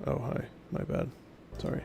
Oh, hi. My bad. Sorry.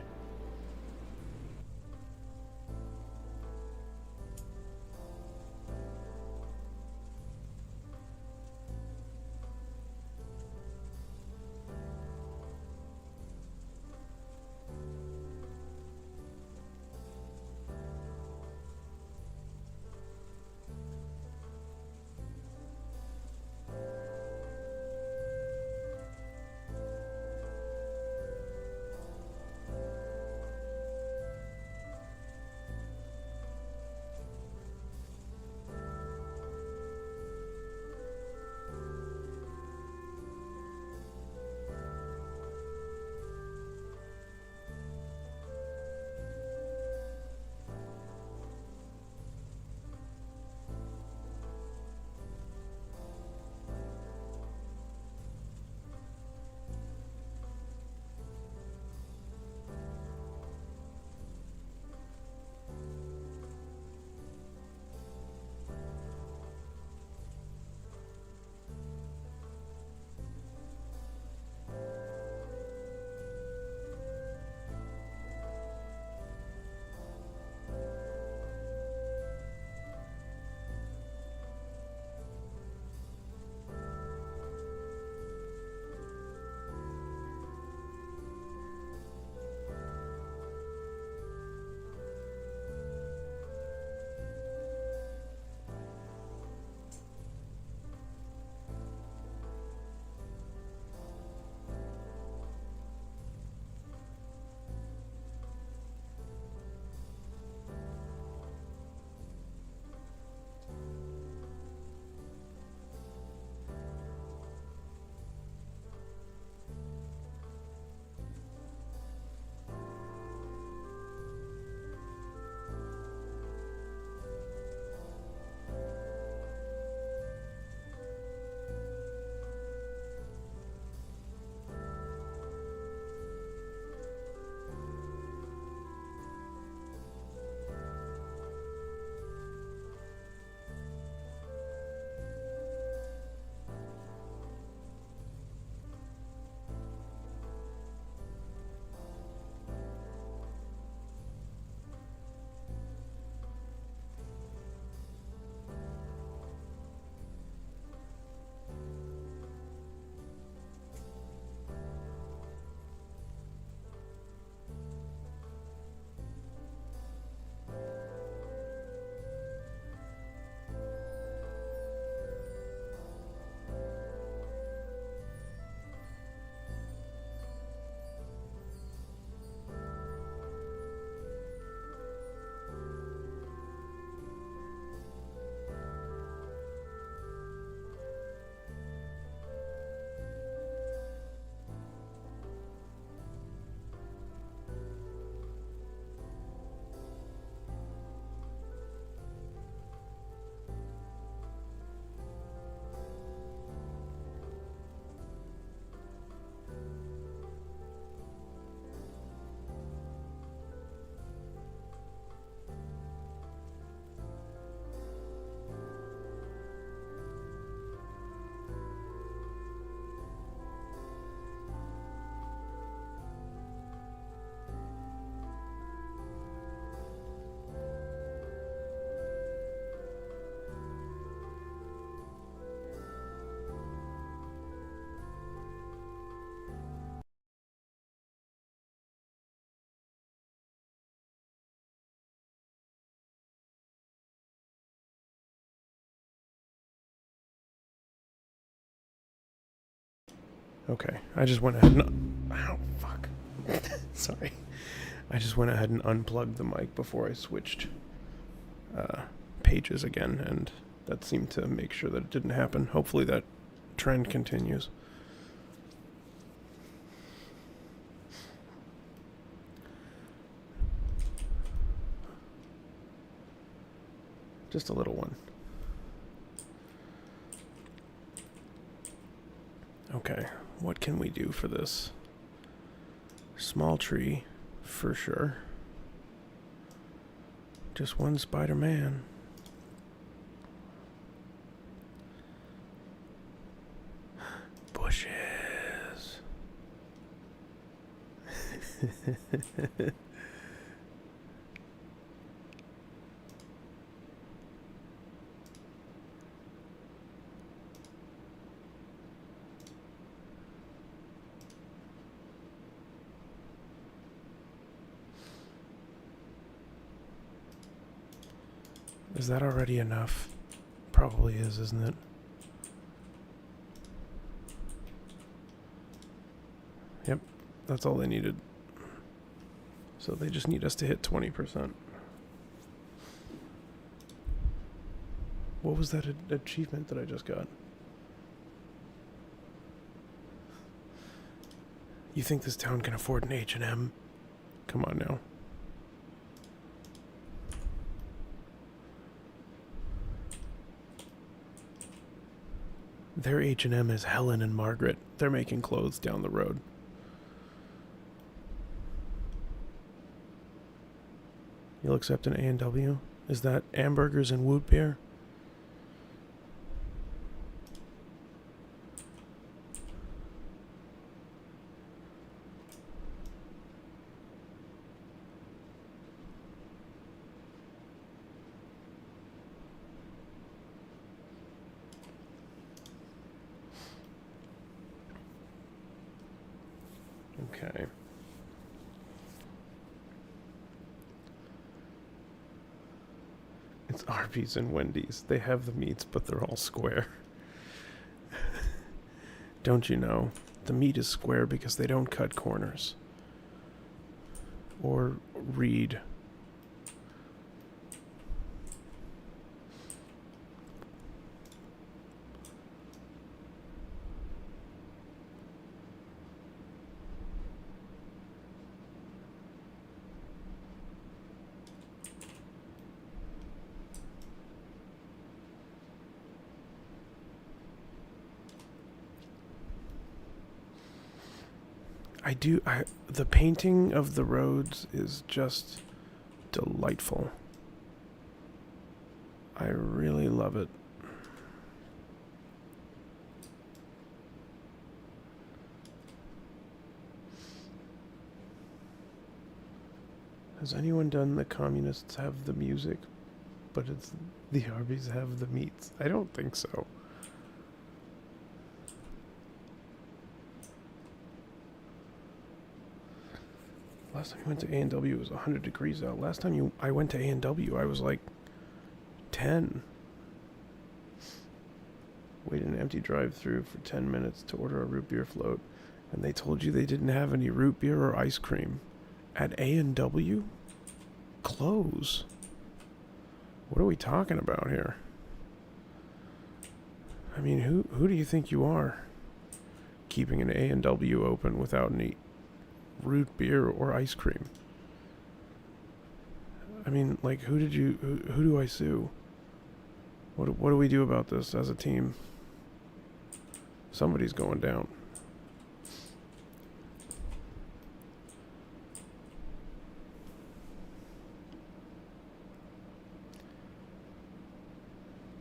Okay, I just went ahead and... Ow, fuck. Sorry. I just went ahead and unplugged the mic before I switched pages again, and that seemed to make sure that it didn't happen. Hopefully that trend continues. Just a little one. Okay, what can we do for this? Small tree, for sure. Just one Spider-Man. Bushes. Is that already enough? Probably is, isn't it? Yep, that's all they needed. So they just need us to hit 20%. What was that achievement that I just got? You think this town can afford an H&M? Come on now. Their H&M is Helen and Margaret. They're making clothes down the road. You'll accept an A&W? Is that hamburgers and root beer? Okay. It's Arby's and Wendy's. They have the meats, but they're all square. Don't you know? The meat is square because they don't cut corners. Or read. The painting of the roads is just delightful. I really love it. Has anyone done the communists have the music, but it's the Arby's have the meats? I don't think so. Last time you went to A&W, it was 100 degrees out. Last time I went to A&W, I was like 10. Waited in an empty drive-thru for 10 minutes to order a root beer float, and they told you they didn't have any root beer or ice cream. At A&W? Close. What are we talking about here? I mean, who do you think you are? Keeping an A&W open without any root beer or ice cream. I mean, like, who do I sue? What do we do about this as a team? Somebody's going down.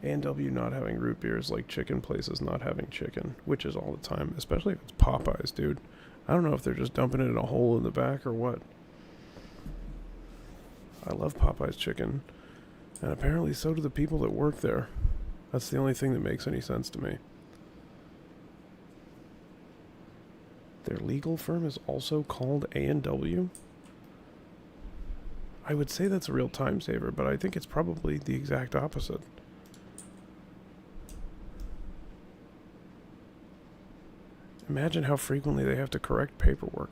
A&W not having root beer is like chicken places not having chicken, which is all the time, especially if it's Popeyes, dude. I don't know if they're just dumping it in a hole in the back or what. I love Popeye's chicken, and apparently so do the people that work there. That's the only thing that makes any sense to me. Their legal firm is also called A&W? I would say that's a real time saver, but I think it's probably the exact opposite. Imagine how frequently they have to correct paperwork.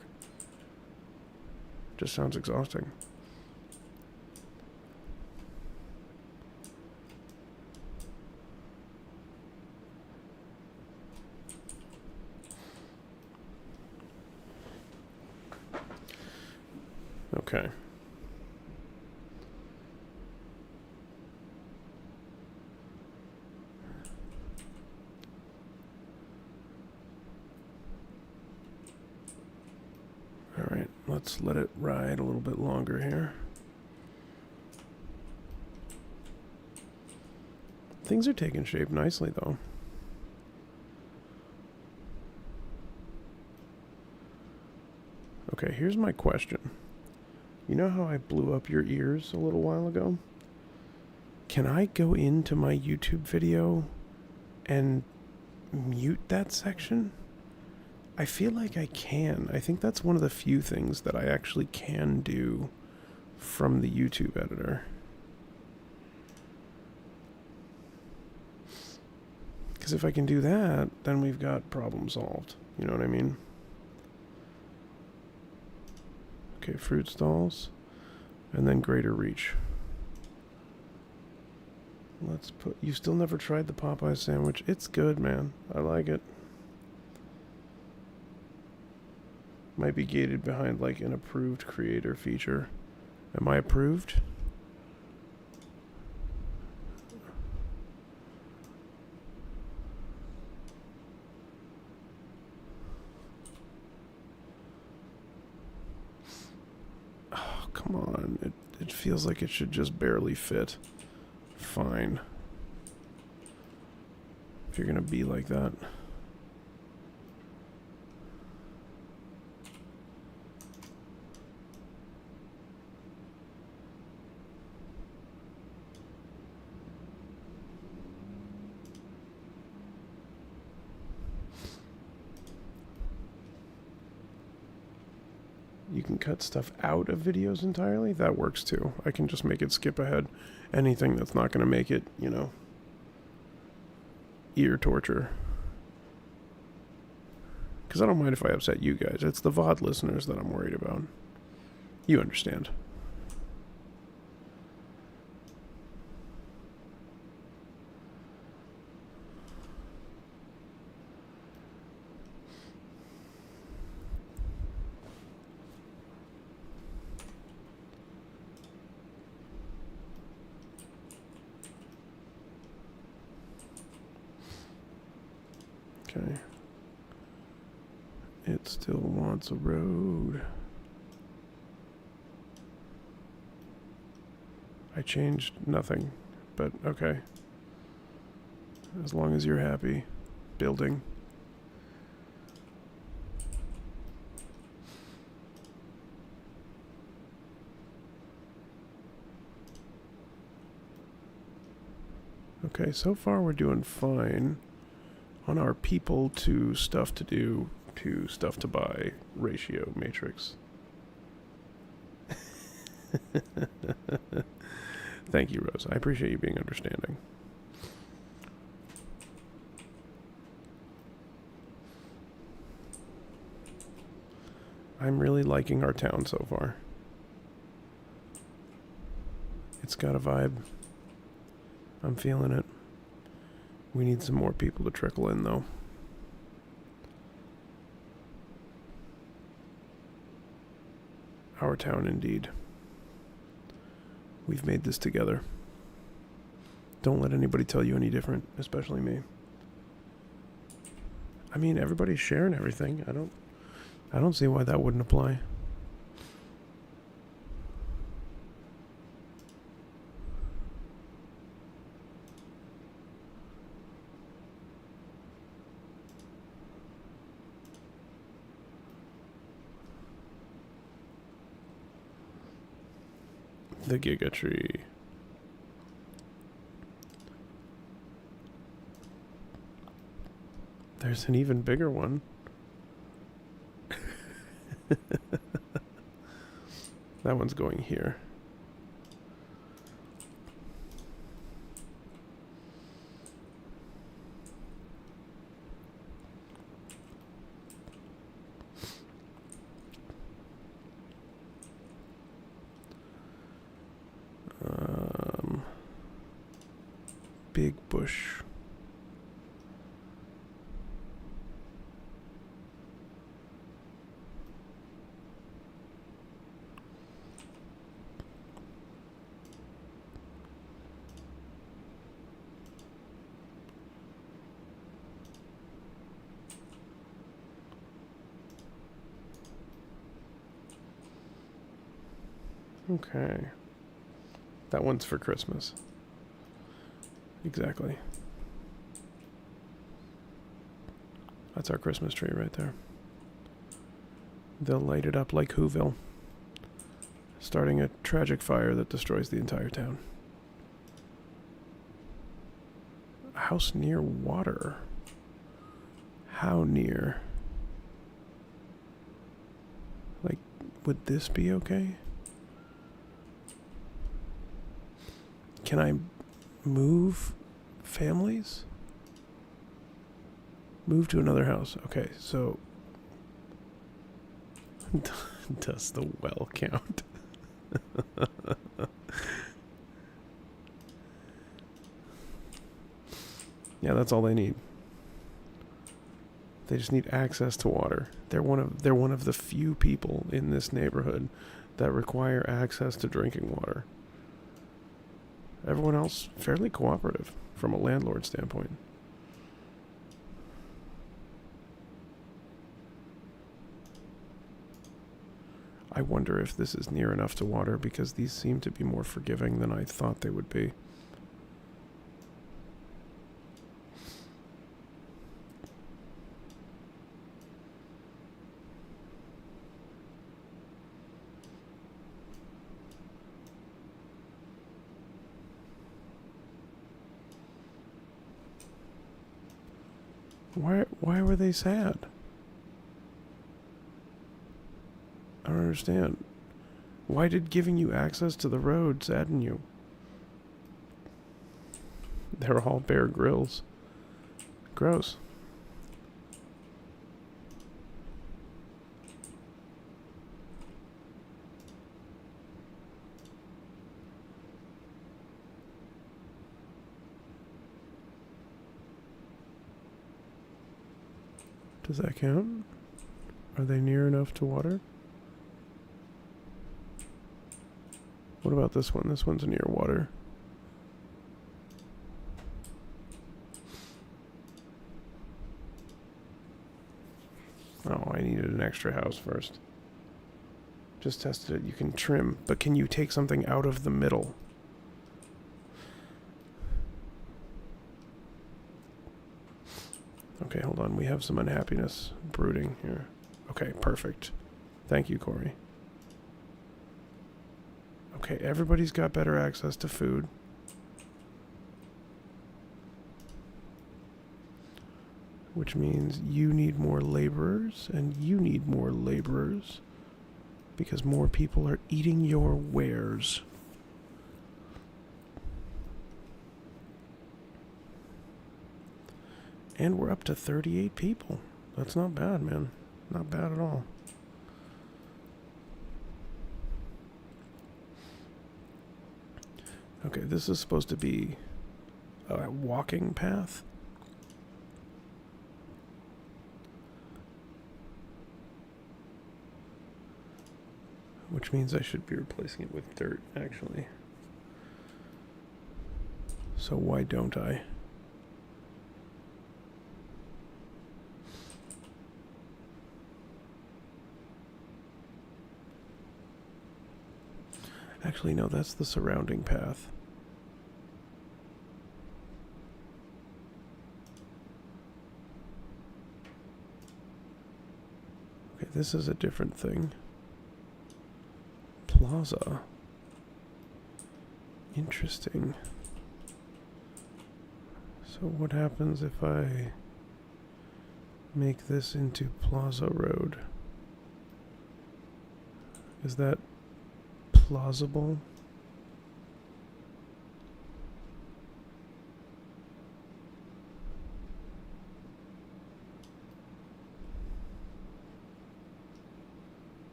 Just sounds exhausting. Okay. Alright, let's let it ride a little bit longer here. Things are taking shape nicely, though. Okay, here's my question. You know how I blew up your ears a little while ago? Can I go into my YouTube video and mute that section? I feel like I can. I think that's one of the few things that I actually can do from the YouTube editor. Because if I can do that, then we've got problem solved. You know what I mean? Okay, fruit stalls. And then greater reach. Let's put... You still never tried the Popeye sandwich? It's good, man. I like it. Might be gated behind like an approved creator feature. Am I approved? Oh, come on. It feels like it should just barely fit. Fine. If you're gonna be like that. You can cut stuff out of videos entirely. That works too. I can just make it skip ahead. Anything that's not going to make it, you know, ear torture. Because I don't mind if I upset you guys. It's the VOD listeners that I'm worried about. You understand. Okay. It still wants a road. I changed nothing, but okay. As long as you're happy. Building. Okay, so far we're doing fine on our people to stuff to do to stuff to buy ratio matrix. Thank you, Rose. I appreciate you being understanding. I'm really liking our town so far. It's got a vibe. I'm feeling it. We need some more people to trickle in, though. Our town, indeed. We've made this together. Don't let anybody tell you any different, especially me. I mean, everybody's sharing everything. I don't see why that wouldn't apply. The Giga Tree. There's an even bigger one. That one's going here. big bush. Okay. That one's for Christmas. Exactly. That's our Christmas tree right there. They'll light it up like Whoville, starting a tragic fire that destroys the entire town. A house near water. How near? Like, would this be okay? Can I move families? Move to another house. Okay, so does the well count? Yeah, that's all they need. They just need access to water. They're one of the few people in this neighborhood that require access to drinking water. Everyone else fairly cooperative from a landlord standpoint. I wonder if this is near enough to water because these seem to be more forgiving than I thought they would be. Why were they sad? I don't understand. Why did giving you access to the road sadden you? They're all Bear Grylls. Gross. Does that count? Are they near enough to water? What about this one? This one's near water. Oh, I needed an extra house first. Just tested it. You can trim, but can you take something out of the middle? Okay, hold on. We have some unhappiness brooding here. Okay, perfect. Thank you, Corey. Okay, everybody's got better access to food. Which means you need more laborers, and you need more laborers. Because more people are eating your wares. And we're up to 38 people. That's not bad, man. Not bad at all. Okay, this is supposed to be a walking path. Which means I should be replacing it with dirt, actually. So why don't I? Actually, no, that's the surrounding path. Okay, this is a different thing. Plaza. Interesting. So what happens if I make this into Plaza Road? Is that plausible?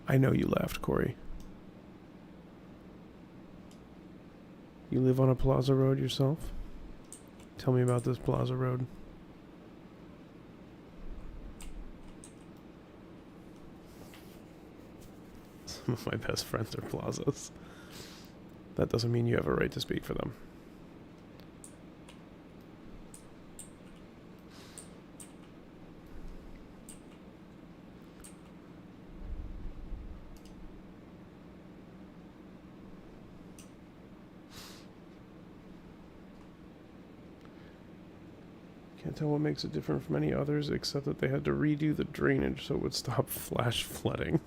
I know you laughed, Corey. You live on a plaza road yourself? Tell me about this plaza road. Some of my best friends are plazas. That doesn't mean you have a right to speak for them. Can't tell what makes it different from any others except that they had to redo the drainage so it would stop flash flooding.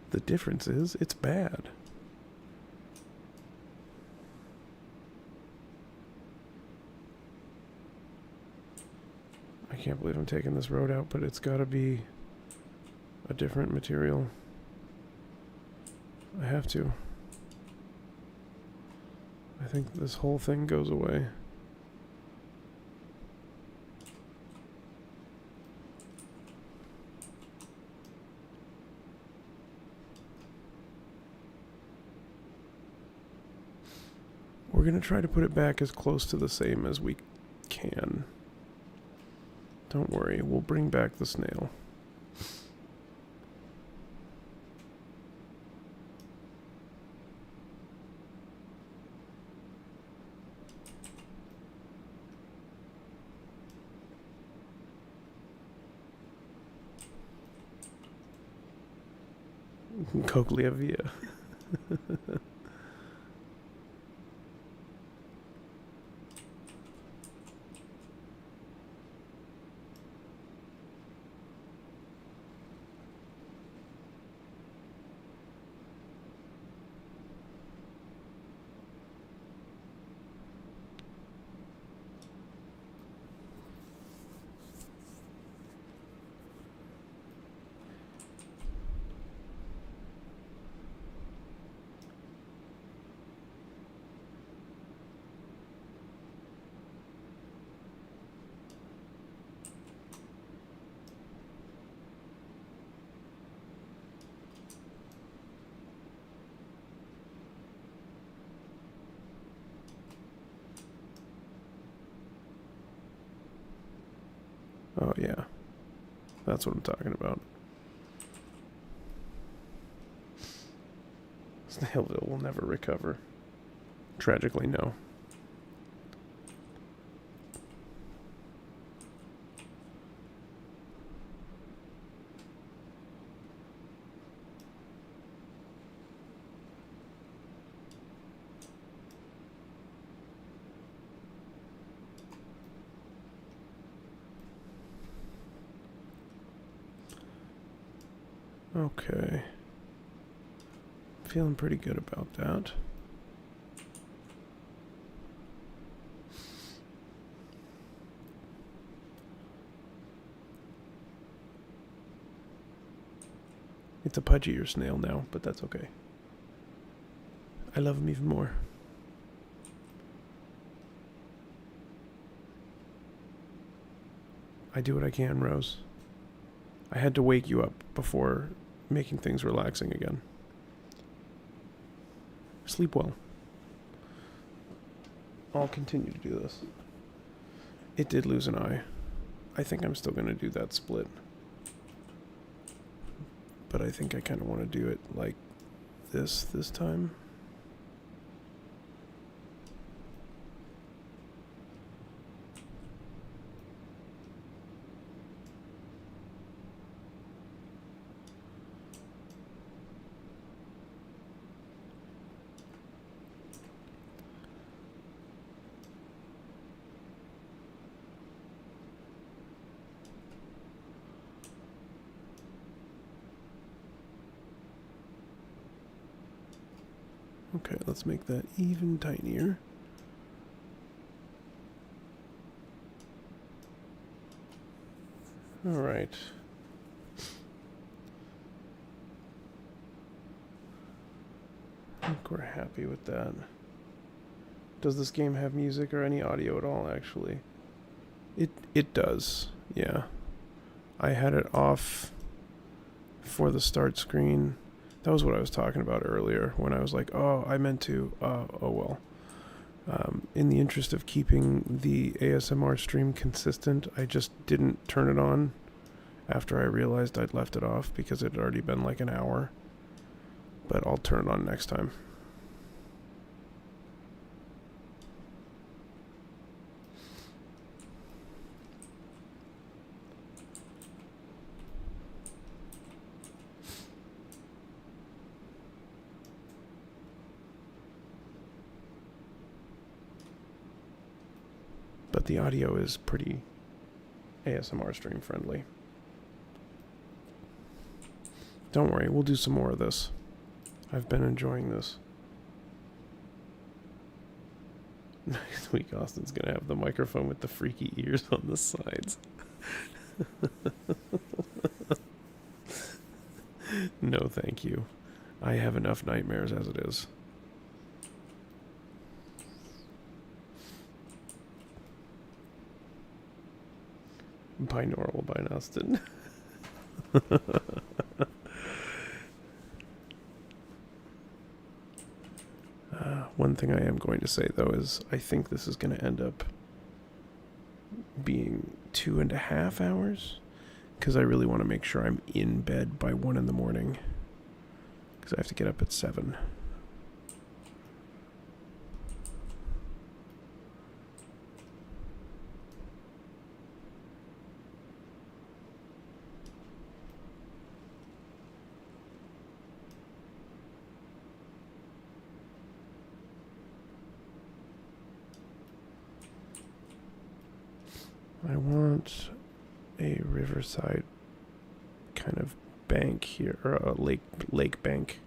The difference is, it's bad. I can't believe I'm taking this road out, but it's gotta be a different material. I have to. I think this whole thing goes away. We're going to try to put it back as close to the same as we can. Don't worry, we'll bring back the snail. Coglia Via. Oh, yeah. That's what I'm talking about. Snailville will never recover. Tragically, no. Okay. Feeling pretty good about that. It's a pudgier snail now, but that's okay. I love him even more. I do what I can, Rose. I had to wake you up before making things relaxing again. Sleep well. I'll continue to do this. It did lose an eye. I think I'm still going to do that split. But I think I kind of want to do it like this time. Okay, let's make that even tinier. All right. I think we're happy with that. Does this game have music or any audio at all, actually? It does, yeah. I had it off for the start screen. That was what I was talking about earlier when I was like, oh, I meant to, oh well. In the interest of keeping the ASMR stream consistent, I just didn't turn it on after I realized I'd left it off because it had already been like an hour. But I'll turn it on next time. But the audio is pretty ASMR stream friendly. Don't worry, we'll do some more of this. I've been enjoying this. Next week, Austin's going to have the microphone with the freaky ears on the sides. No, thank you. I have enough nightmares as it is. Binaural by Austin. One thing I am going to say, though, is I think this is going to end up being 2.5 hours, because I really want to make sure I'm in bed by 1 in the morning, because I have to get up at 7. I want a riverside kind of bank here, or a lake bank.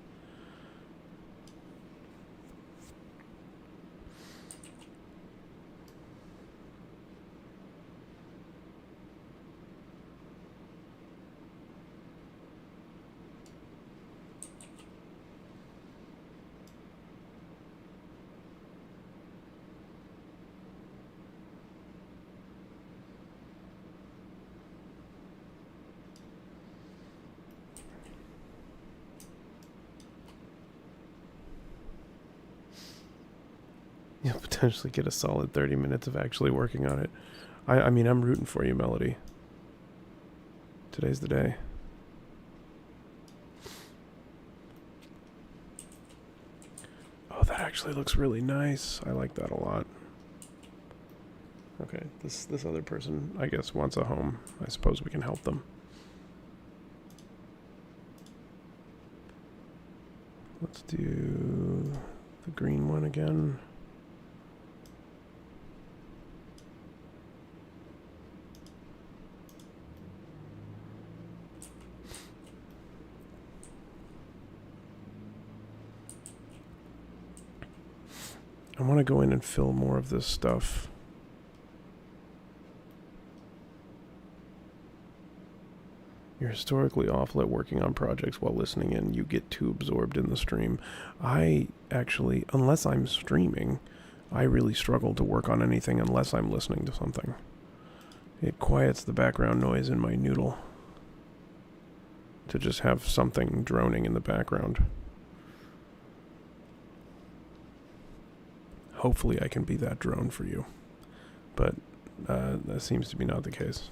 You'll potentially get a solid 30 minutes of actually working on it. I mean, I'm rooting for you, Melody. Today's the day. Oh, that actually looks really nice. I like that a lot. Okay, this other person, I guess, wants a home. I suppose we can help them. Let's do the green one again. I want to go in and fill more of this stuff. You're historically awful at working on projects while listening in. You get too absorbed in the stream. I actually, unless I'm streaming, I really struggle to work on anything unless I'm listening to something. It quiets the background noise in my noodle to just have something droning in the background. Hopefully I can be that drone for you. But that seems to be not the case.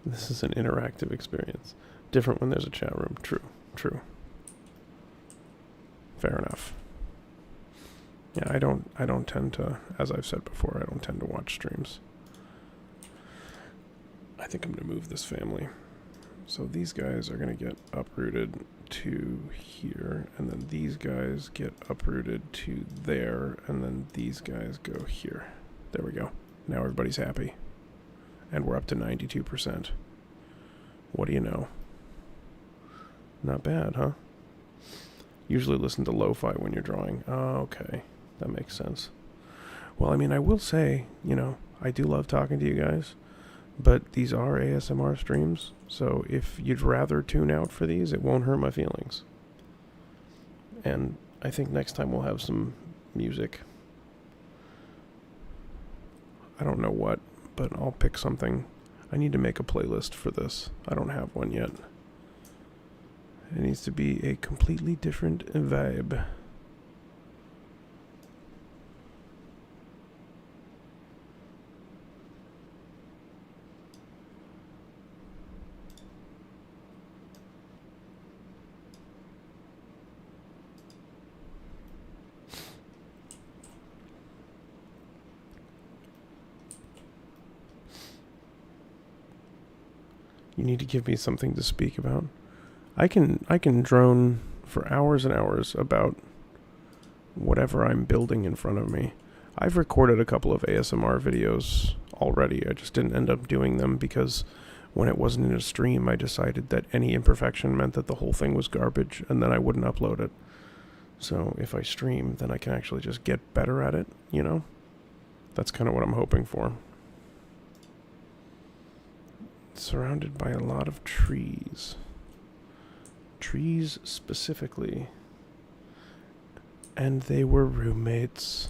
This is an interactive experience. Different when there's a chat room. True. Fair enough. Yeah, I don't tend to, as I've said before, I don't tend to watch streams. I think I'm going to move this family. So these guys are going to get uprooted to here, and then these guys get uprooted to there, and then these guys go here. There we go. Now everybody's happy. And we're up to 92%. What do you know? Not bad, huh? Usually listen to lo-fi when you're drawing. Oh, okay. That makes sense. Well, I mean, I will say, I do love talking to you guys, but these are ASMR streams, so if you'd rather tune out for these, it won't hurt my feelings. And I think next time we'll have some music. I don't know what, but I'll pick something. I need to make a playlist for this. I don't have one yet. It needs to be a completely different vibe. You need to give me something to speak about. I can drone for hours and hours about whatever I'm building in front of me. I've recorded a couple of ASMR videos already. I just didn't end up doing them because when it wasn't in a stream, I decided that any imperfection meant that the whole thing was garbage and then I wouldn't upload it. So if I stream, then I can actually just get better at it, That's kind of what I'm hoping for. Surrounded by a lot of trees. Trees specifically. And they were roommates.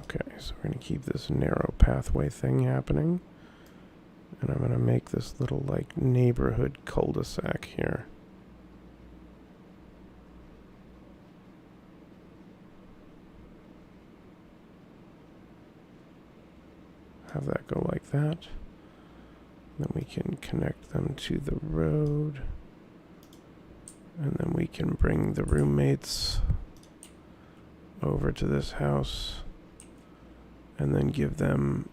Okay, so we're going to keep this narrow pathway thing happening. And I'm going to make this little, neighborhood cul-de-sac here. Have that go like that. Then we can connect them to the road. And then we can bring the roommates over to this house. And then give them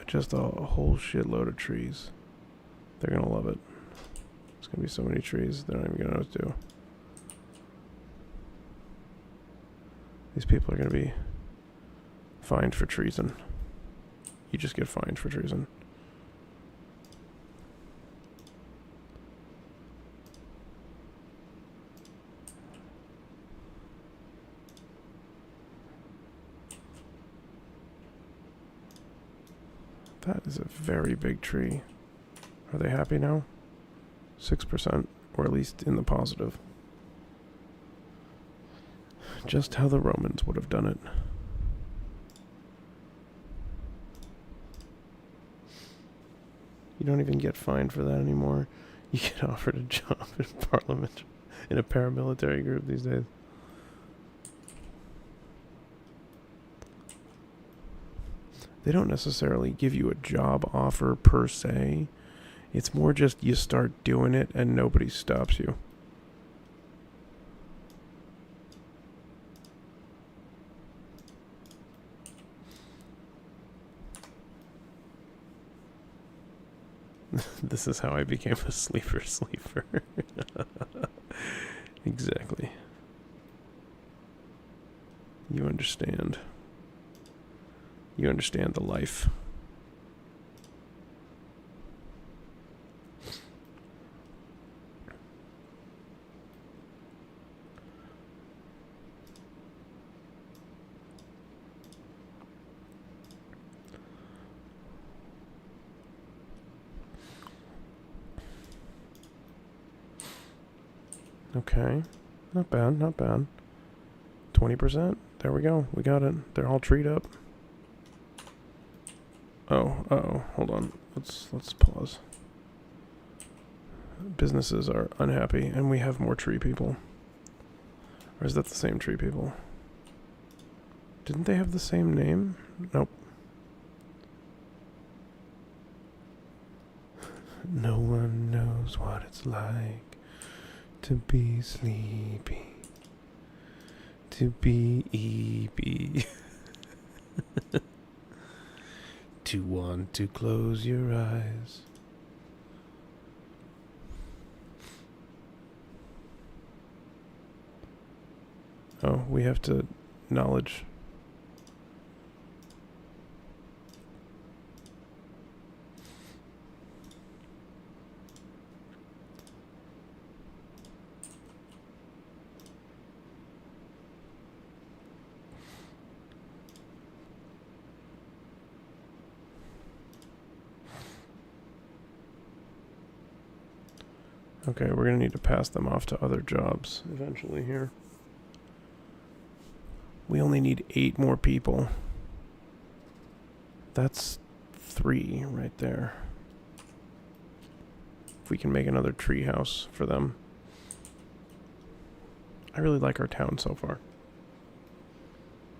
just a whole shitload of trees. They're going to love it. There's going to be so many trees, they're not even going to know what to do. These people are going to be fined for treason. You just get fined for treason. That is a very big tree. Are they happy now? 6%, or at least in the positive. Just how the Romans would have done it. You don't even get fined for that anymore. You get offered a job in Parliament in a paramilitary group these days. They don't necessarily give you a job offer per se. It's more just you start doing it and nobody stops you. This is how I became a sleeper. Exactly. You understand. You understand the life. Okay. Not bad, not bad. 20%. There we go. We got it. They're all treed up. Oh, uh-oh. Hold on. Let's pause. Businesses are unhappy, and we have more tree people. Or is that the same tree people? Didn't they have the same name? Nope. No one knows what it's like to be sleepy, to be EB. To want to close your eyes. Oh, we have to knowledge. Okay, we're gonna need to pass them off to other jobs eventually here. We only need 8 more people. That's 3 right there. If we can make another tree house for them. I really like our town so far.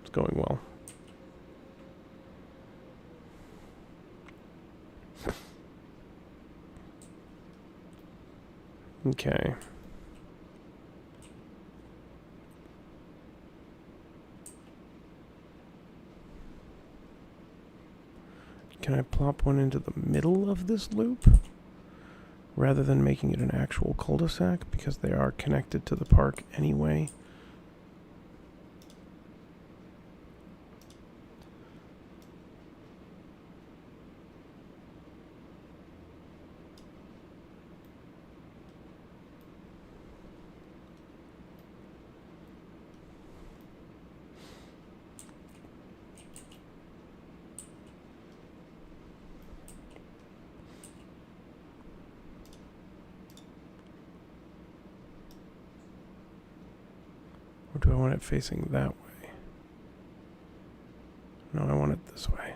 It's going well. Okay. Can I plop one into the middle of this loop? Rather than making it an actual cul-de-sac, because they are connected to the park anyway. Or do I want it facing that way? No, I want it this way.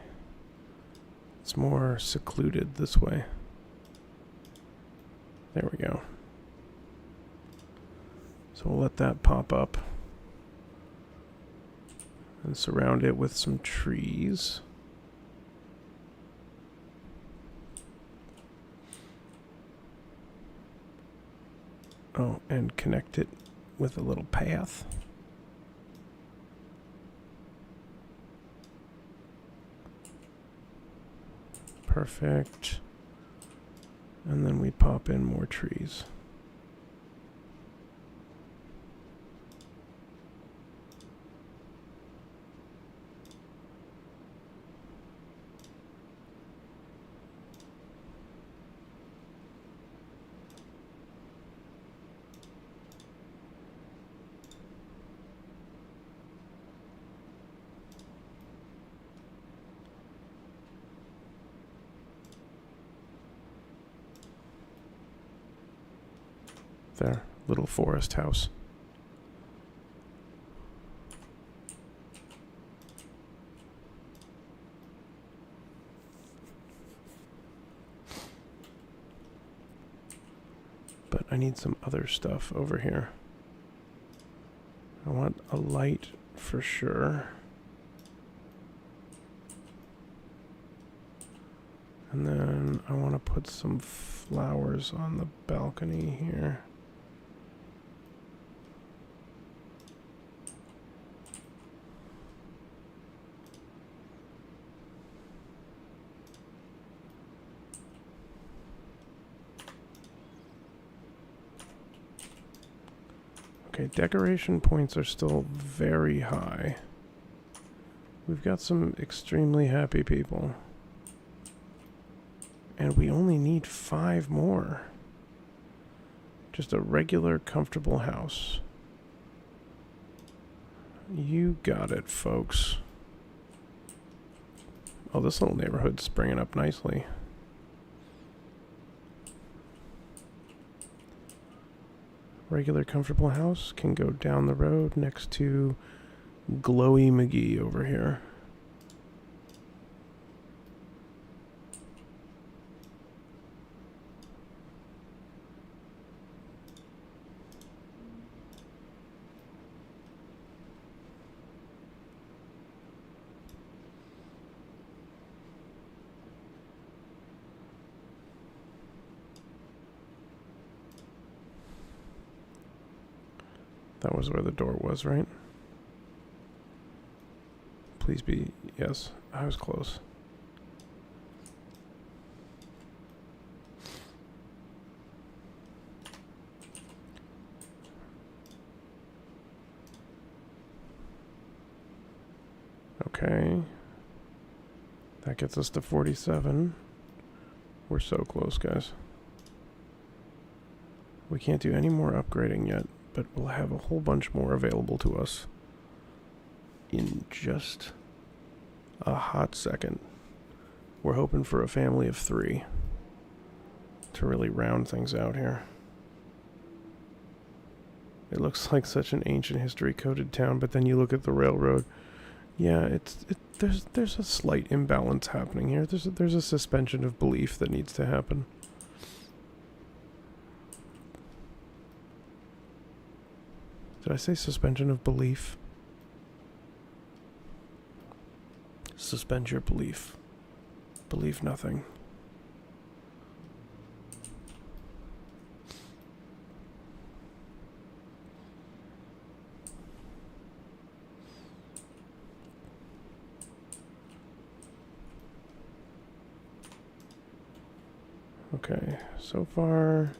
It's more secluded this way. There we go. So we'll let that pop up. And surround it with some trees. Oh, and connect it with a little path. Perfect. And then we pop in more trees. There, little forest house. But I need some other stuff over here. I want a light for sure. And then I want to put some flowers on the balcony here. Okay, decoration points are still very high. We've got some extremely happy people. And we only need 5 more. Just a regular, comfortable house. You got it, folks. Oh, this little neighborhood's springing up nicely. Regular, comfortable house can go down the road next to Glowy McGee over here. That was where the door was, right? Please be yes. I was close. Okay. That gets us to 47. We're so close, guys. We can't do any more upgrading yet, but we'll have a whole bunch more available to us in just a hot second. We're hoping for a family of 3 to really round things out here. It looks like such an ancient history-coded town, but then you look at the railroad. Yeah, there's a slight imbalance happening here. There's a suspension of belief that needs to happen. Did I say suspension of belief? Suspend your belief. Believe nothing. Okay, so far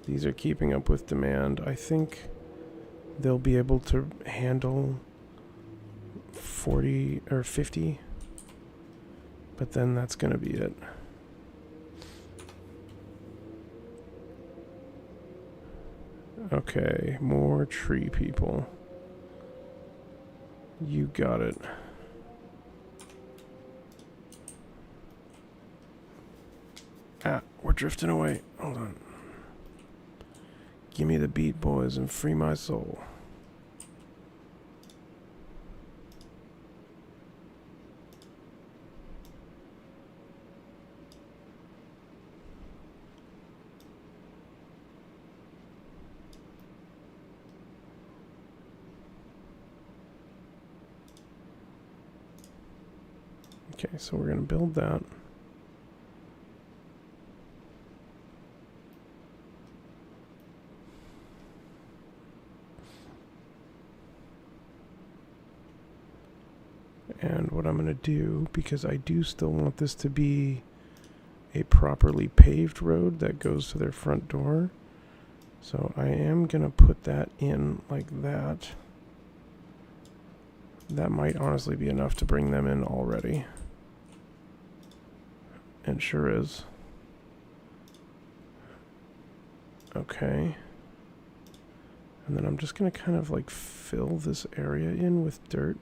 these are keeping up with demand. I think they'll be able to handle 40 or 50, but then that's going to be it. Okay, more tree people. You got it. Ah, we're drifting away. Hold on. Give me the beat, boys, and free my soul. Okay, so we're going to build that. And what I'm going to do, because I do still want this to be a properly paved road that goes to their front door, so I am going to put that in like that. That might honestly be enough to bring them in already. And sure is. Okay. And then I'm just going to kind of like fill this area in with dirt.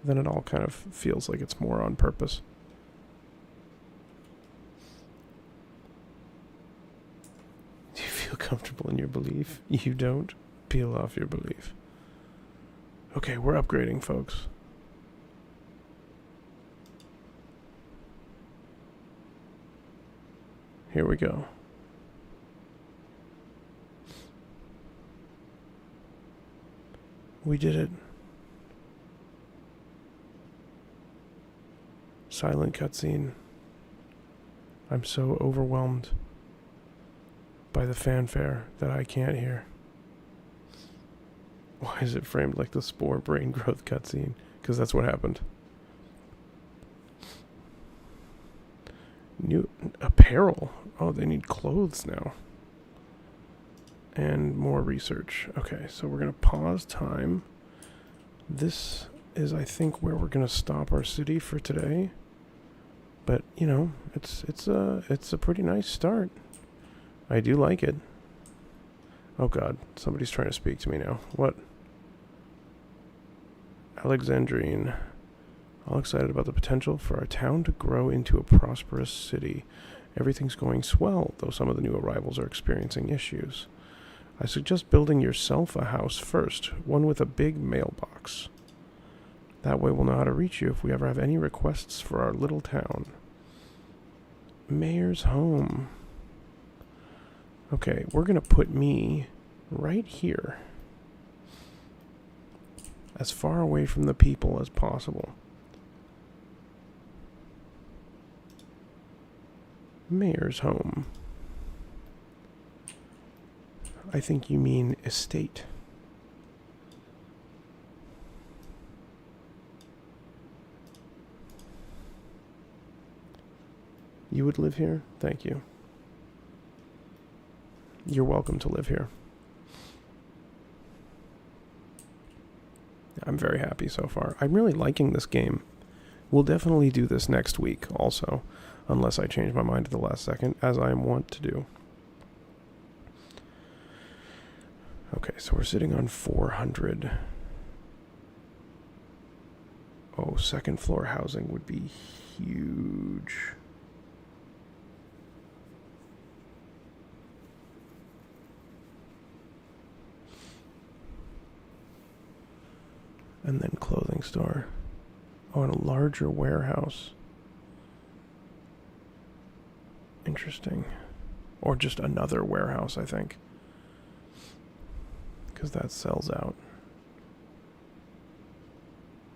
Then it all kind of feels like it's more on purpose. Do you feel comfortable in your belief? You don't? Peel off your belief. Okay, we're upgrading, folks. Here we go. We did it. Silent cutscene. I'm so overwhelmed by the fanfare that I can't hear. Why is it framed like the Spore brain growth cutscene? Because that's what happened. New apparel. Oh, they need clothes now. And more research. Okay, so we're going to pause time. This is, I think, where we're going to stop our city for today. But, you know, it's a pretty nice start. I do like it. Oh god, somebody's trying to speak to me now. What? Alexandrine. All excited about the potential for our town to grow into a prosperous city. Everything's going swell, though some of the new arrivals are experiencing issues. I suggest building yourself a house first, one with a big mailbox. That way we'll know how to reach you if we ever have any requests for our little town. Mayor's home. Okay, we're going to put me right here. As far away from the people as possible. Mayor's home. I think you mean estate. You would live here? Thank you. You're welcome to live here. I'm very happy so far. I'm really liking this game. We'll definitely do this next week also, unless I change my mind at the last second, as I am wont to do. Okay, so we're sitting on 400. Oh, second floor housing would be huge. And then clothing store. Oh, and a larger warehouse. Interesting. Or just another warehouse, I think. Because that sells out.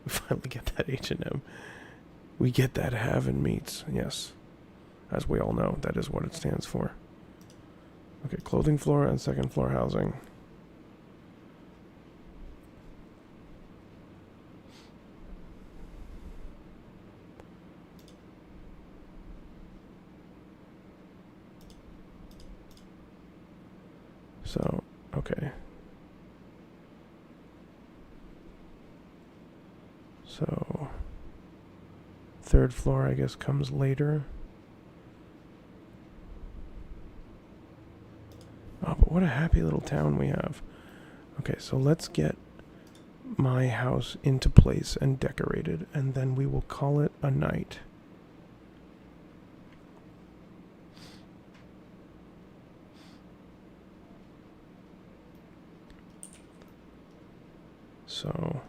We finally get that H&M. We get that Haven Meats, yes. As we all know, that is what it stands for. Okay, clothing floor and second floor housing. So, okay. So, third floor, I guess, comes later. Oh, but what a happy little town we have. Okay, so let's get my house into place and decorated, and then we will call it a night. So,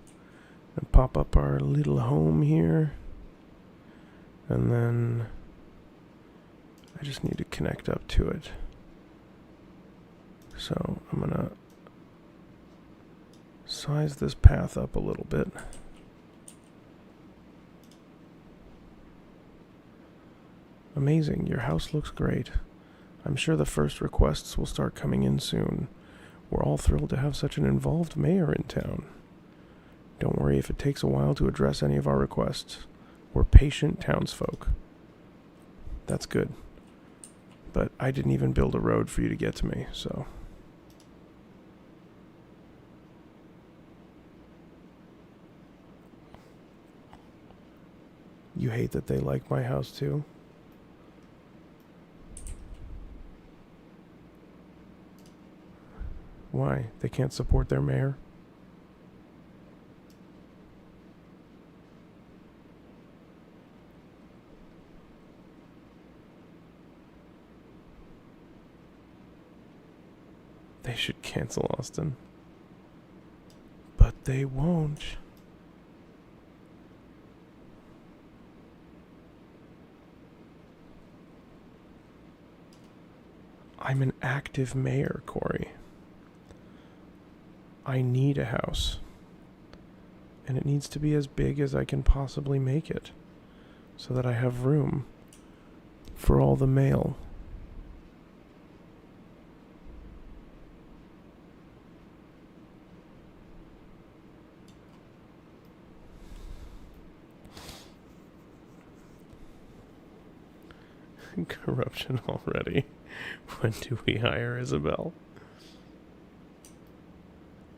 and pop up our little home here. And then I just need to connect up to it. So I'm going to size this path up a little bit. Amazing, your house looks great. I'm sure the first requests will start coming in soon. We're all thrilled to have such an involved mayor in town. Don't worry if it takes a while to address any of our requests. We're patient townsfolk. That's good. But I didn't even build a road for you to get to me, so... You hate that they like my house too? Why? They can't support their mayor? They should cancel Austin. But they won't. I'm an active mayor, Corey. I need a house. And it needs to be as big as I can possibly make it, so that I have room for all the mail. Corruption already. When do we hire Isabel?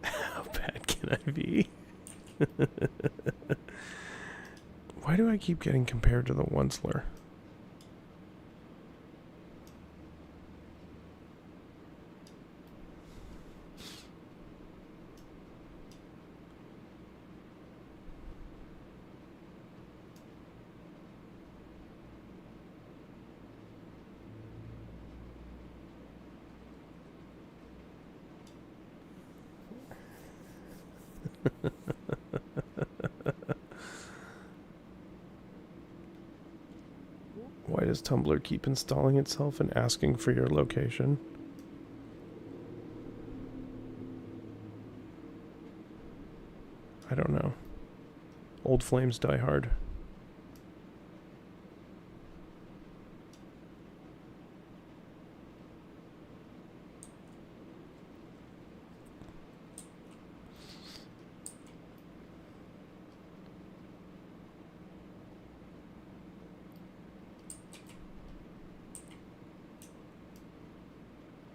How bad can I be? Why do I keep getting compared to the Onceler? Why does Tumblr keep installing itself and asking for your location? I don't know. Old flames die hard.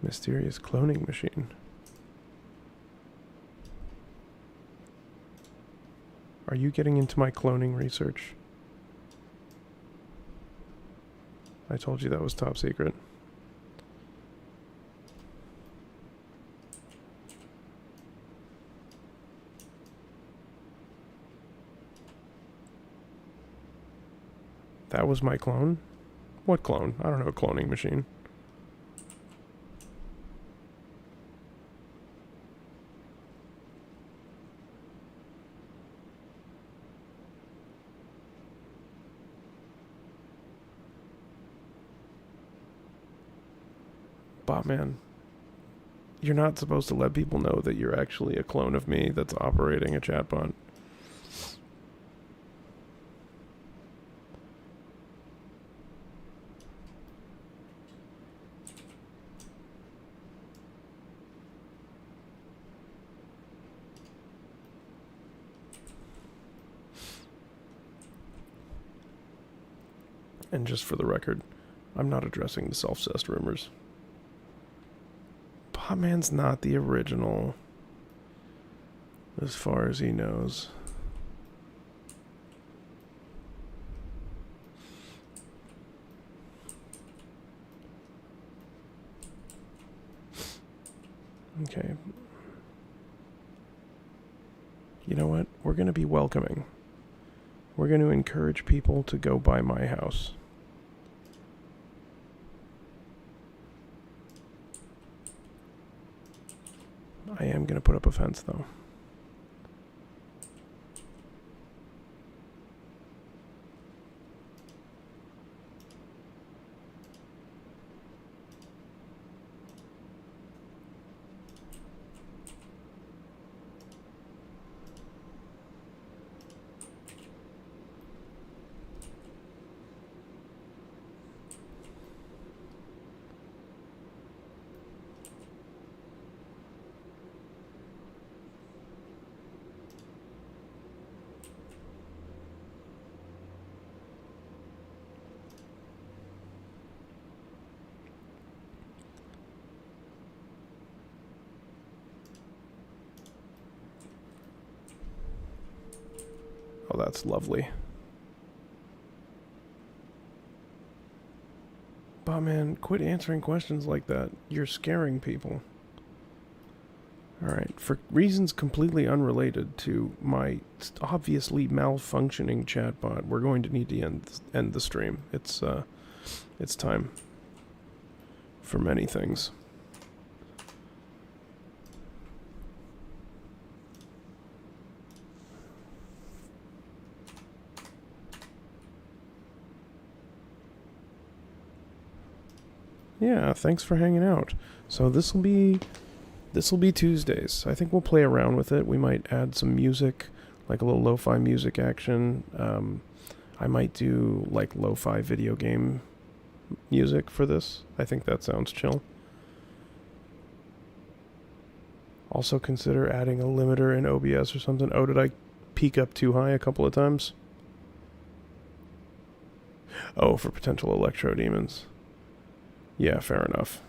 Mysterious cloning machine. Are you getting into my cloning research? I told you that was top secret. That was my clone? What clone? I don't know a cloning machine. Botman, you're not supposed to let people know that you're actually a clone of me that's operating a chatbot. And just for the record, I'm not addressing the self-cessed rumors. Botman's not the original, as far as he knows. Okay. You know what? We're going to be welcoming. We're going to encourage people to go by my house. I am going to put up a fence, though. Oh, that's lovely. Botman, quit answering questions like that. You're scaring people. Alright, for reasons completely unrelated to my obviously malfunctioning chatbot, we're going to need to end the stream. It's time for many things. Yeah, thanks for hanging out. So this will be Tuesdays. I think we'll play around with it. We might add some music, like a little lo-fi music action. I might do like lo-fi video game music for this. I think that sounds chill. Also consider adding a limiter in OBS or something. Oh, did I peak up too high a couple of times? Oh, for potential electro demons. Yeah, fair enough.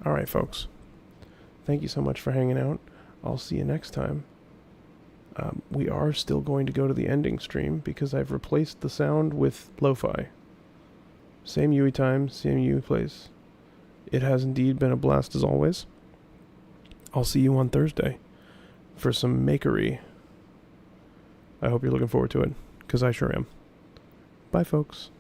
Alright, folks. Thank you so much for hanging out. I'll see you next time. We are still going to go to the ending stream because I've replaced the sound with lo-fi. Same UE time, same UE place. It has indeed been a blast as always. I'll see you on Thursday for some makery. I hope you're looking forward to it, because I sure am. Bye, folks.